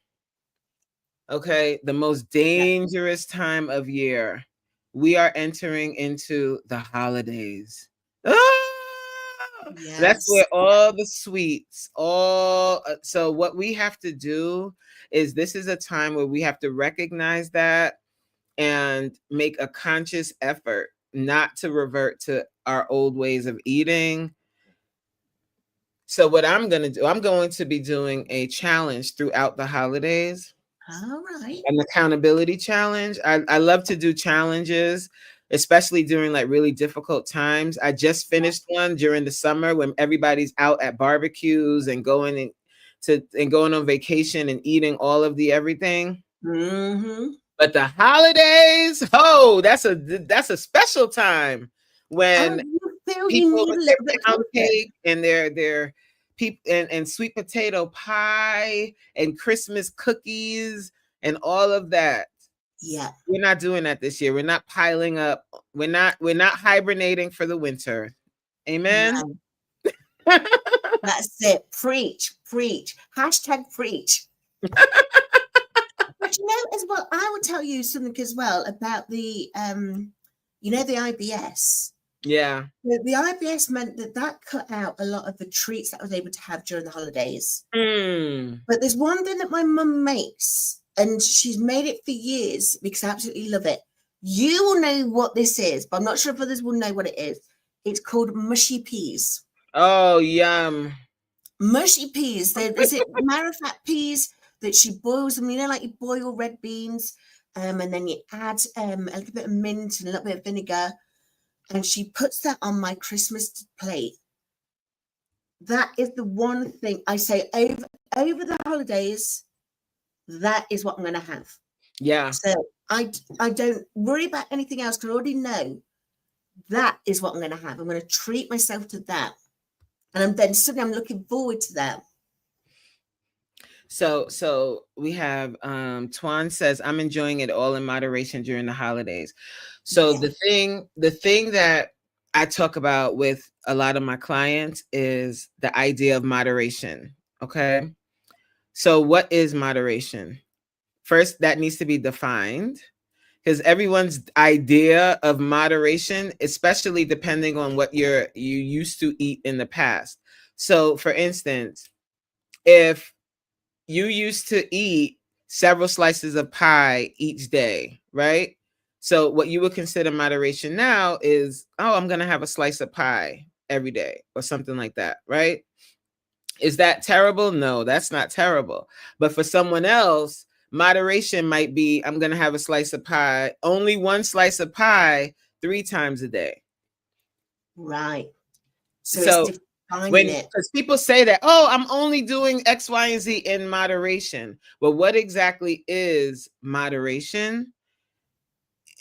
Okay, the most dangerous time of year. we are entering into the holidays. Ah! That's Yes. where all the sweets, all so what we have to do is this is a time where we have to recognize that and make a conscious effort not to revert to our old ways of eating. So what I'm going to do, I'm going to be doing a challenge throughout the holidays, All right. an accountability challenge. I love to do challenges, especially during like really difficult times. I just finished one during the summer when everybody's out at barbecues and going on vacation and eating all of the everything. Mm-hmm. But the holidays, oh, that's a special time Oh, when you feel you people need with a their little bit of pound comfort. cake and their and sweet potato pie and Christmas cookies and all of that. Yeah. We're not doing that this year. We're not piling up. We're not hibernating for the winter. Amen. No, that's it. Preach, preach. Hashtag preach. But you know, as well, I will tell you something as well about the the IBS. Yeah. The IBS meant that cut out a lot of the treats that I was able to have during the holidays. Mm. But there's one thing that my mum makes, and she's made it for years because I absolutely love it. You will know what this is, but I'm not sure if others will know what it is. It's called mushy peas. Oh, yum. Mushy peas. Is it marifat peas that she boils them? You know, like you boil red beans, and then you add a little bit of mint and a little bit of vinegar, and she puts that on my Christmas plate. That is the one thing I say over the holidays. That is what I'm going to have. Yeah. So I don't worry about anything else because I already know that is what I'm going to have. I'm going to treat myself to that, and then suddenly I'm looking forward to that. So we have Twan says, I'm enjoying it all in moderation during the holidays. So Yeah. the thing that I talk about with a lot of my clients is the idea of moderation. Okay. So what is moderation? First, that needs to be defined because everyone's idea of moderation, especially depending on what you used to eat in the past. So for instance, if you used to eat several slices of pie each day, right? So what you would consider moderation now is, oh, I'm going to have a slice of pie every day or something like that, right? Is that terrible? No, that's not terrible. But for someone else, moderation might be, I'm going to have a slice of pie, only one slice of pie 3 times a day. Right. So it's So defining it. because people say that, oh, I'm only doing X, Y, and Z in moderation. Well, what exactly is moderation?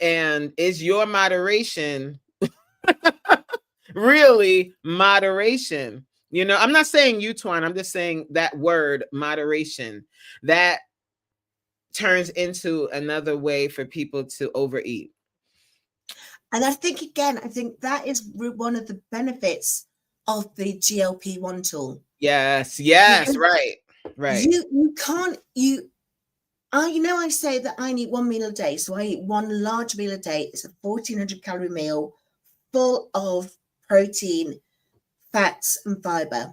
And is your moderation really moderation? You know, I'm not saying you, Twan. I'm just saying that word moderation that turns into another way for people to overeat. And I think that is one of the benefits of the GLP-1 tool. Yes, Because right. you can't I say that I eat one meal a day, so I eat one large meal a day. It's a 1,400 calorie meal full of protein, fats, and fiber.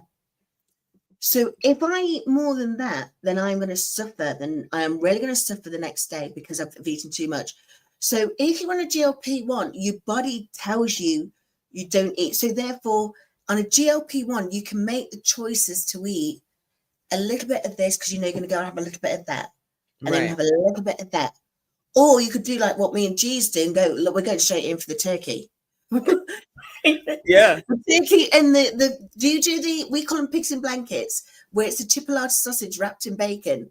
So if I eat more than that, then I'm going to suffer. Then I am really going to suffer the next day because I've eaten too much. So if you want a GLP-1, your body tells you you don't eat. So therefore, on a GLP-1, you can make the choices to eat a little bit of this because you know you're going to go and have a little bit of that, and then have a little bit of that. Or you could do like what me and G's do and go, look, we're going straight in for the turkey. Yeah. The turkey and we call them pigs in blankets, where it's a chipolata sausage wrapped in bacon.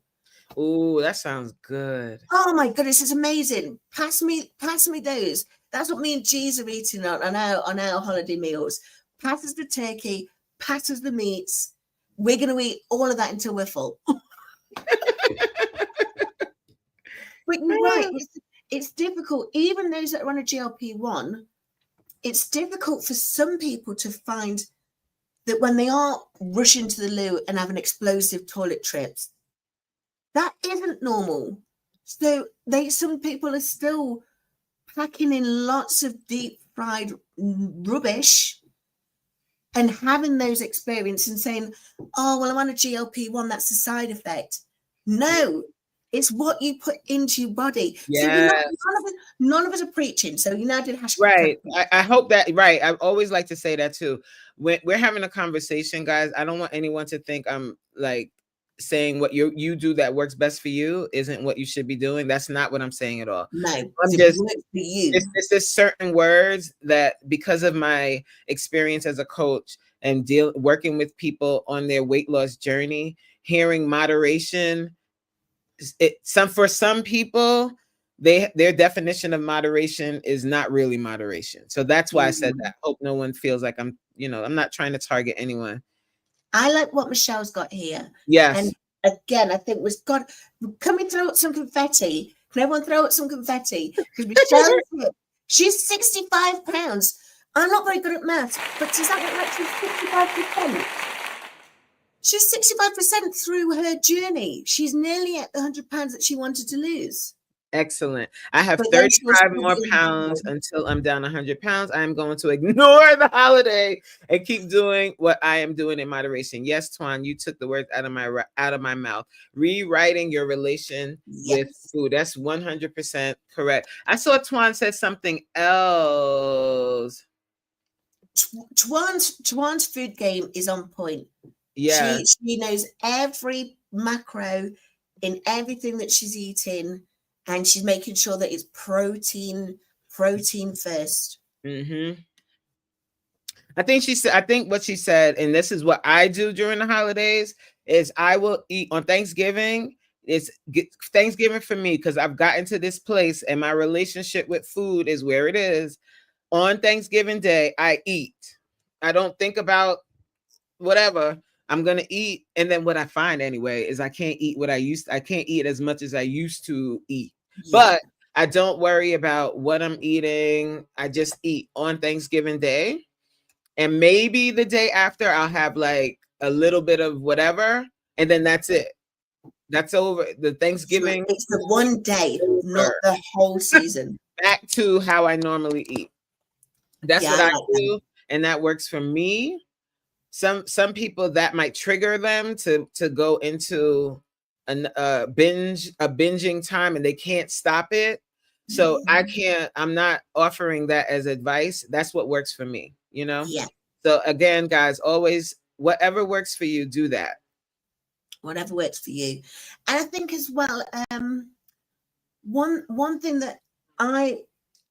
Oh, that sounds good. Oh my goodness, it's amazing. Pass me those. That's what me and G's are eating on our holiday meals. Pass us the turkey, pass us the meats. We're going to eat all of that until we're full. But you're right, it's difficult. Even those that are on a GLP-1, it's difficult for some people to find that when they are rushing to the loo and having explosive toilet trips, that isn't normal. So some people are still packing in lots of deep fried rubbish and having those experiences and saying, oh, well, I'm on a GLP-1, that's a side effect. No, it's what you put into your body. So none of us are preaching. So you now did hashtag. Right. I hope that, right. I always like to say that too. When we're having a conversation, guys, I don't want anyone to think I'm like saying what you do that works best for you isn't what you should be doing. That's not what I'm saying at all. No, I'm it just, works for you. it's just certain words that, because of my experience as a coach and working with people on their weight loss journey, hearing moderation, for some people, their definition of moderation is not really moderation. So that's why I said that. Hope no one feels like I'm not trying to target anyone. I like what Michelle's got here. Yes. And again, I think can we throw out some confetti? Can everyone throw out some confetti? Because Michelle, she's 65 pounds. I'm not very good at maths, but does that look like she's 65%? She's 65% through her journey. She's nearly at the 100 pounds that she wanted to lose. Excellent. I have 35 more pounds until I'm down 100 pounds. I am going to ignore the holiday and keep doing what I am doing in moderation. Yes, Twan, you took the words out of my mouth. Rewriting your relation with food. That's 100% correct. I saw Twan said something else. Twan's food game is on point. Yeah. She knows every macro in everything that she's eating. And she's making sure that it's protein first. Mm-hmm. I think what she said, and this is what I do during the holidays, is I will eat on Thanksgiving. It's Thanksgiving for me because I've gotten to this place and my relationship with food is where it is. On Thanksgiving Day, I eat. I don't think about whatever. I'm going to eat. And then what I find anyway is I can't eat I can't eat as much as I used to eat. But I don't worry about what I'm eating. I just eat on Thanksgiving Day. And maybe the day after I'll have like a little bit of whatever. And then that's it. That's over. The Thanksgiving. It's the one day, not the whole season. Back to how I normally eat. That's what I do. And that works for me. Some people that might trigger them to go into a binging time and they can't stop it. So I'm not offering that as advice. That's what works for me, So again, guys, always whatever works for you, do that. Whatever works for you. And I think as well, one thing that I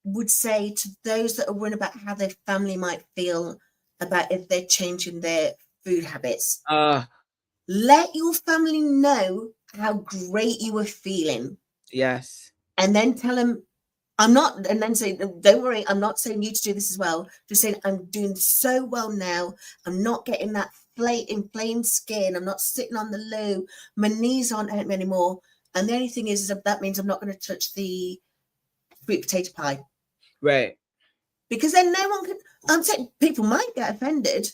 would say to those that are worried about how their family might feel about if they're changing their food habits. Let your family know how great you are feeling. Yes. And then tell them, and then say, don't worry, I'm not saying you to do this as well. Just saying, I'm doing so well now. I'm not getting that inflamed skin. I'm not sitting on the loo. My knees aren't hurting me anymore. And the only thing is that means I'm not going to touch the sweet potato pie. Right. Because then no one can, I'm saying people might get offended,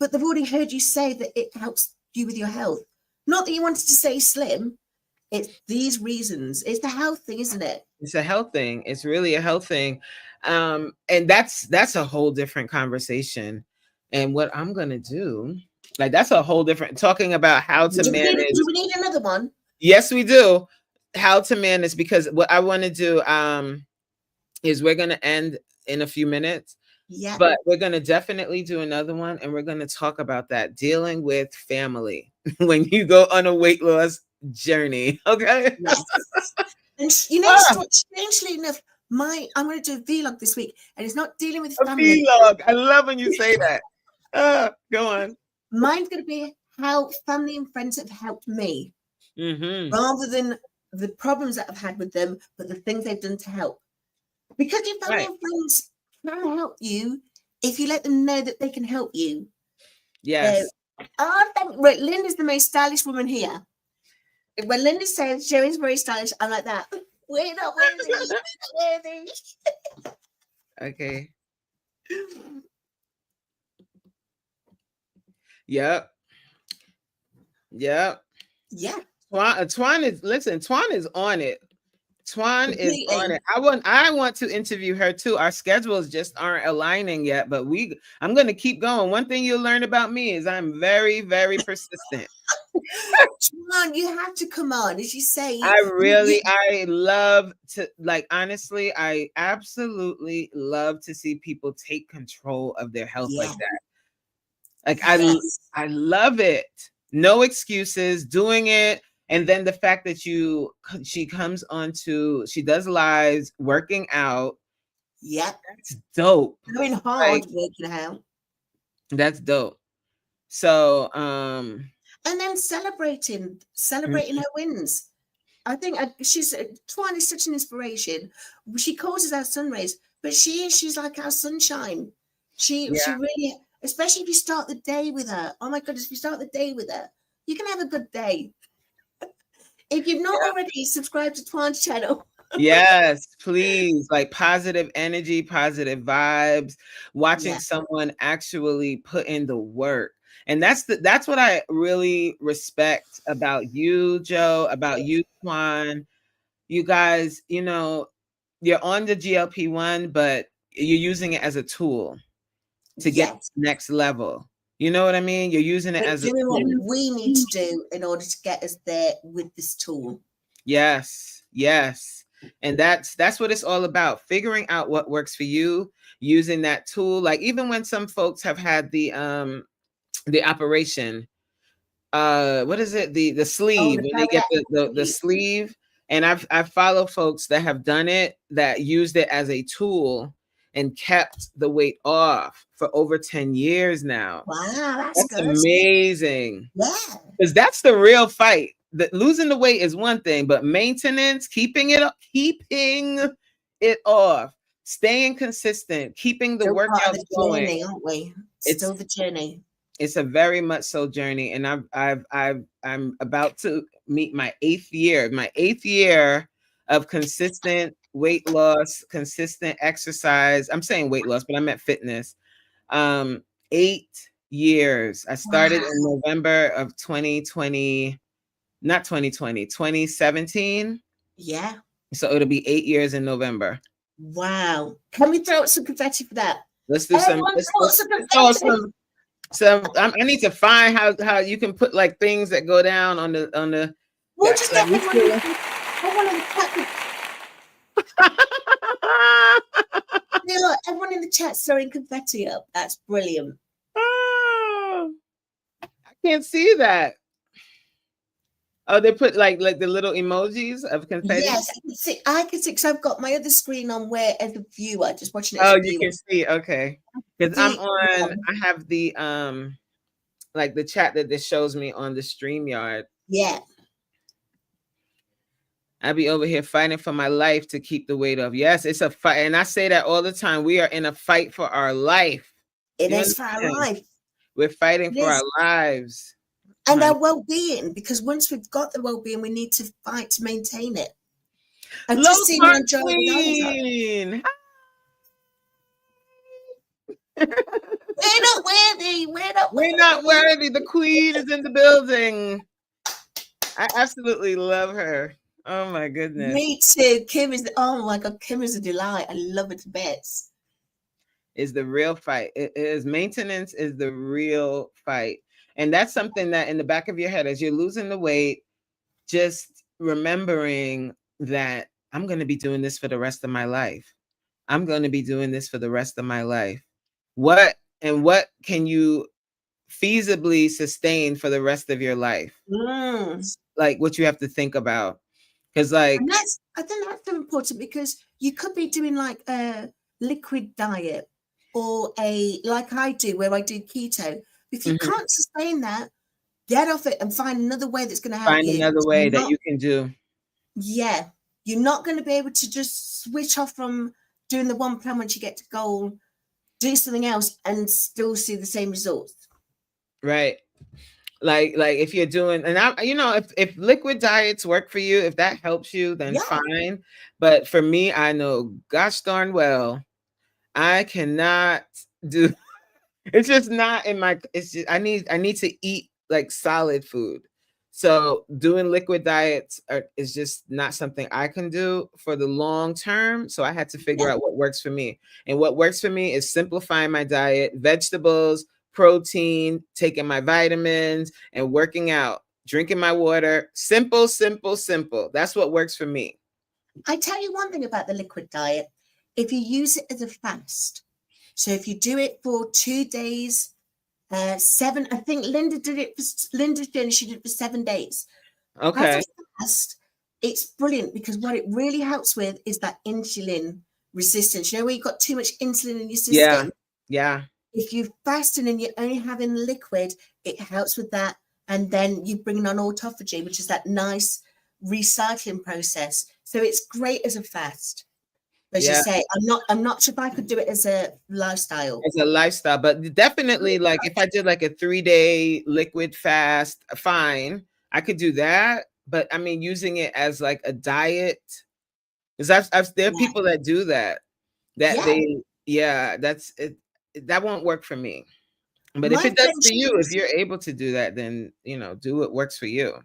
but they've already heard you say that it helps you with your health. Not that you wanted to say slim. It's these reasons. It's the health thing, isn't it? It's a health thing. It's really a health thing. And that's a whole different conversation. And what I'm going to do, like, that's a whole different, talking about how to manage. Do we need another one? Yes, we do. How to manage, because what I want to do is we're going to end in a few minutes. Yeah. But we're going to definitely do another one. And we're going to talk about that, dealing with family when you go on a weight loss journey. Okay. Yes. And strangely enough, I'm going to do a vlog this week, and it's not dealing with family. Vlog. I love when you say that. Go on. Mine's going to be how family and friends have helped me, rather than the problems that I've had with them, but the things they've done to help. Because your family and friends can help you if you let them know that they can help you. Yes. Linda's the most stylish woman here. When Linda says Joey's very stylish, I'm like that. We're not worthy. We're not worthy. Okay. Yep. Yeah. Twan is on it. Twan is on completely. it. I want to interview her too. Our schedules just aren't aligning yet, but I'm going to keep going. One thing you'll learn about me is I'm very, very persistent. Come on, you have to come on, as you say. I love to, like, honestly, I absolutely love to see people take control of their health like Yeah, that. Like yes, I love it. No excuses, doing it. And then the fact that she comes onto, she does lives working out. yep. That's dope. Going Like hard, working out. that's dope. So And then celebrating her wins. I think Twan is such an inspiration. She causes our sun rays, but she's like our sunshine. She yeah. really, especially if you start the day with her. Oh my goodness, if you start the day with her, you can have a good day. If you've not already subscribed to Twan's channel, Yes, please. Like positive energy, positive vibes, watching yeah, someone actually put in the work. And that's what I really respect about you, Joe, about you, Twan. You guys, you're on the GLP-1, but you're using it as a tool to get to yes, the next level. You know what I mean? You're using it we're as a doing what tool. we need to do in order to get us there with this tool. Yes, yes. And that's what it's all about. Figuring out what works for you, using that tool. Like even when some folks have had the operation, what is it? The Oh, sleeve, the when they get bariatric the sleeve. sleeve. And I've followed folks that have done it, that used it as a tool and kept the weight off for over 10 years now. Wow, that's That's good. amazing. Yeah. Because that's the real fight. Losing the weight is one thing, but maintenance, keeping it off, staying consistent, keeping the Still part of workouts the going. journey, aren't we? It's Still the journey. it's a very much so journey, and I'm about to meet my eighth year of consistent weight loss, consistent exercise. I'm saying weight loss, but I meant fitness. 8 years. I started in Wow. November of 2020, not 2020, 2017. Yeah. So it'll be 8 years in November. Wow. Can we throw out some confetti for that? Let's do some. Everyone throw out some Let's throw confetti. some. I need to find how you can put like things that go down on the. We'll just Like get we everyone still. in the chat. Everyone in the chat throwing confetti up. That's brilliant. I can't see that. Oh, they put like the little emojis of confetti. Yes, I can see because I've got my other screen on where as a viewer, just watching it as Oh, a you viewer. can see. Okay. Because See, I have the like the chat that this shows me on the StreamYard. yeah. I be over here fighting for my life to keep the weight off. Yes, it's a fight. And I say that all the time. We are in a fight for our life. It You is for our understand? life. We're fighting It for is. our lives. And our well-being, because once we've got the well-being, we need to fight to maintain it. I've Low just seen you Park on Joe Queen. We're not worthy. We're not worthy. The queen is in the building. I absolutely love her. Oh my goodness. Me too. Oh my God, Kim is a delight. I love it to bits. Is the real fight. It is maintenance is the real fight. And that's something that in the back of your head, as you're losing the weight, just remembering that I'm going to be doing this for the rest of my life. I'm going to be doing this for the rest of my life. What can you feasibly sustain for the rest of your life? Like what you have to think about. Because like I think that's so important because you could be doing like a liquid diet or like I do where I do keto. If you can't sustain that, get off it and find another way that's going to help find you. another way that you can do. Yeah. You're not going to be able to just switch off from doing the one plan once you get to goal, do something else and still see the same results. Right. Like if you're doing, and if liquid diets work for you, if that helps you, then fine. But for me, I know gosh darn well, I cannot do. It's just not in my. It's just I need to eat like solid food, So doing liquid diets is just not something I can do for the long term. So I had to figure Yeah. out what works for me. And what works for me is simplifying my diet, vegetables, protein, taking my vitamins, and working out, drinking my water. Simple, simple, simple. That's what works for me. I tell you one thing about the liquid diet. If you use it as a fast, so if you do it for 2 days, seven, I think Linda did it, Linda's journey, she did it for 7 days. As Okay. a fast, it's brilliant because what it really helps with is that insulin resistance. You know, where you've got too much insulin in your Yeah. system? Yeah. If you're fasting and you're only having liquid, it helps with that. And then you bring on autophagy, which is that nice recycling process. So it's great as a fast. As you Yeah. say, I'm not sure if I could do it as a lifestyle. As a lifestyle, but definitely like if I did like a 3-day liquid fast, fine, I could do that. But I mean, using it as like a diet, because there are Yeah. people that do that, that Yeah. they, yeah, that's it. That won't work for me. But if My it does friend, for she you, if was you're able to do that, then, do what works for you.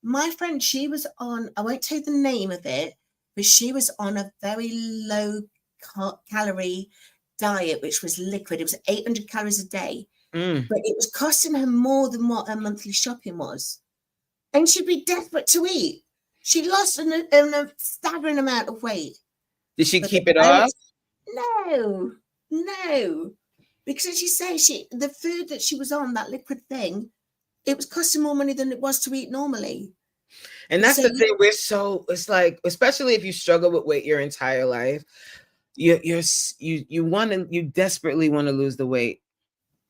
my friend, she was on, I won't tell you the name of it, but she was on a very low calorie diet, which was liquid. It was 800 calories a day, Mm. but it was costing her more than what her monthly shopping was. And she'd be desperate to eat. She lost a staggering amount of weight. Did she But the keep it off? diet, no, no. Because as you say, the food that she was on, that liquid thing, it was costing more money than it was to eat normally. And that's So the thing. It's like, especially if you struggle with weight your entire life, you desperately want to lose the weight.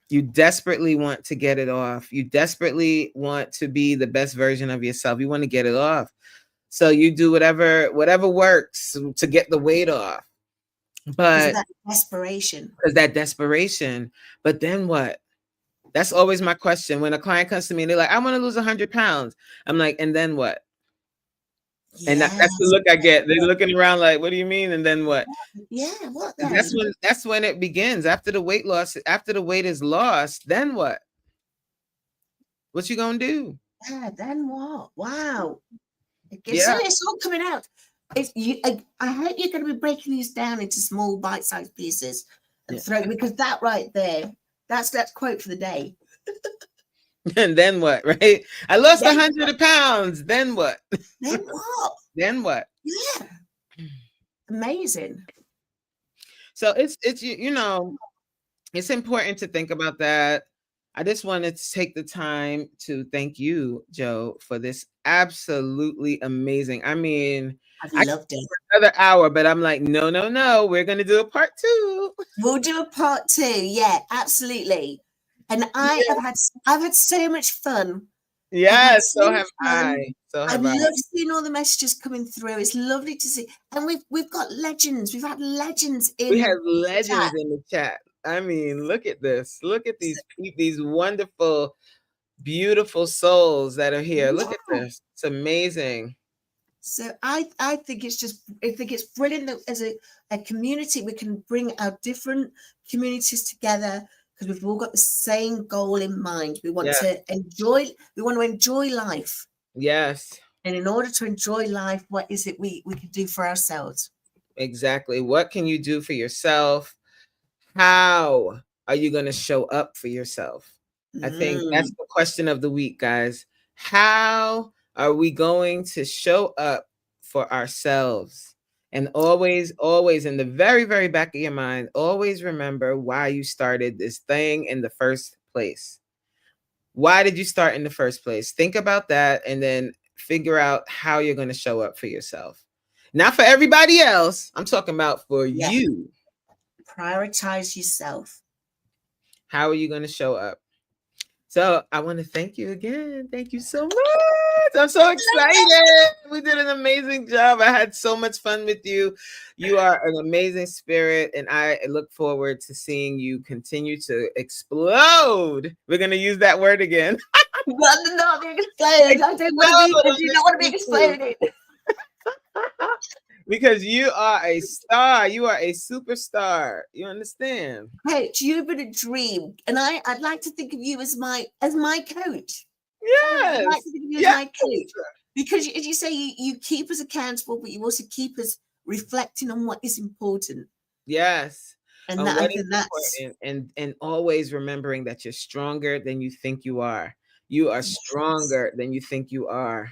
You desperately want to get it off. You desperately want to be the best version of yourself. You want to get it off. So you do whatever works to get the weight off. because of But that desperation. because that desperation. But then what? That's always my question. When a client comes to me and they're like, I want to lose 100 pounds. I'm like, and then what? And that's the Yes. look I get. They're looking around like, what do you mean? And then what? Yeah, what And then? that's when it begins. After the weight loss, after the weight is lost, then what? What you gonna do? Yeah, then what? Wow. So Yeah. it's all coming out. I hope you're going to be breaking these down into small bite-sized pieces and Yeah. throw, because that right there, that's quote for the day. And then what? Right? I lost Then 100 pounds. Then what? then what? Then what? Yeah, amazing. So it's it's important to think about that. I just wanted to take the time to thank you, Joe, for this absolutely amazing. I mean, I've I loved it. another hour, but I'm like, no, no, no. We're gonna do a part 2. We'll do a part 2. Yeah, absolutely. And Yeah. I've had so much fun. I've had Yes, so so much have fun. I. So I've have I. loved seeing all the messages coming through. It's lovely to see, and we've got legends. We've had legends We have in the chat. legends in the chat. I mean, look at this. Look at these wonderful, beautiful souls that are here. Look at Yeah. this. It's amazing. So I think it's brilliant that as a community we can bring our different communities together, because we've all got the same goal in mind. We want Yeah. to enjoy life. Yes. And in order to enjoy life, what is it we can do for ourselves? Exactly. What can you do for yourself? How are you going to show up for yourself? I think that's the question of the week, guys. How are we going to show up for ourselves? And always, always in the very, very back of your mind, always remember why you started this thing in the first place. Why did you start in the first place? Think about that and then figure out how you're going to show up for yourself. Not for everybody else. I'm talking about for you. Prioritize yourself. How are you going to show up? So I want to thank you again. Thank you so much. I'm so excited. We did an amazing job. I had so much fun with you. You are an amazing spirit, and I look forward to seeing you continue to explode. We're going to use that word again. Not being exploded. I don't want to be. You don't want to be exploded. Because you are a star. You are a superstar. You understand? Coach, you've been a dream, and I'd like to think of you as my coach. I Yes. like to think of you as Yes. my coach because, as you say, you keep us accountable, but you also keep us reflecting on what is important. Yes. And On that I what is think that's important, and always remembering that you're stronger than you think you are. You are stronger than you think you are.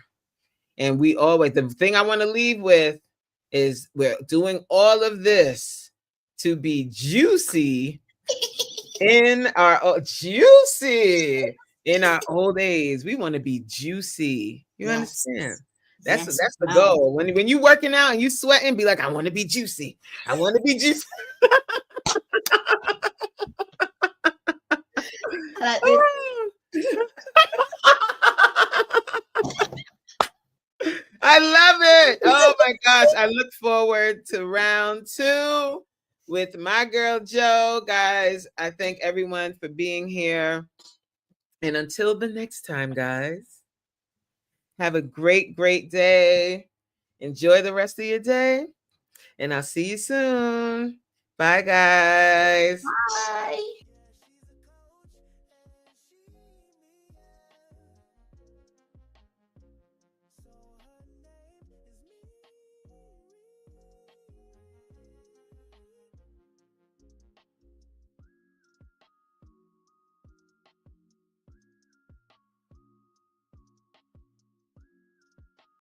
And we always, the thing I want to leave with is we're doing all of this to be juicy in our juicy in our old age. We want to be juicy. You yes, understand? That's yes, that's the wow. goal. When you working out and you sweating, be like, I want to be juicy. I want to be juicy. I like this. I love it. Oh my gosh. I look forward to round 2 with my girl Joe. Guys, I thank everyone for being here. And until the next time, guys, have a great, great day. Enjoy the rest of your day. And I'll see you soon. Bye, guys. Bye.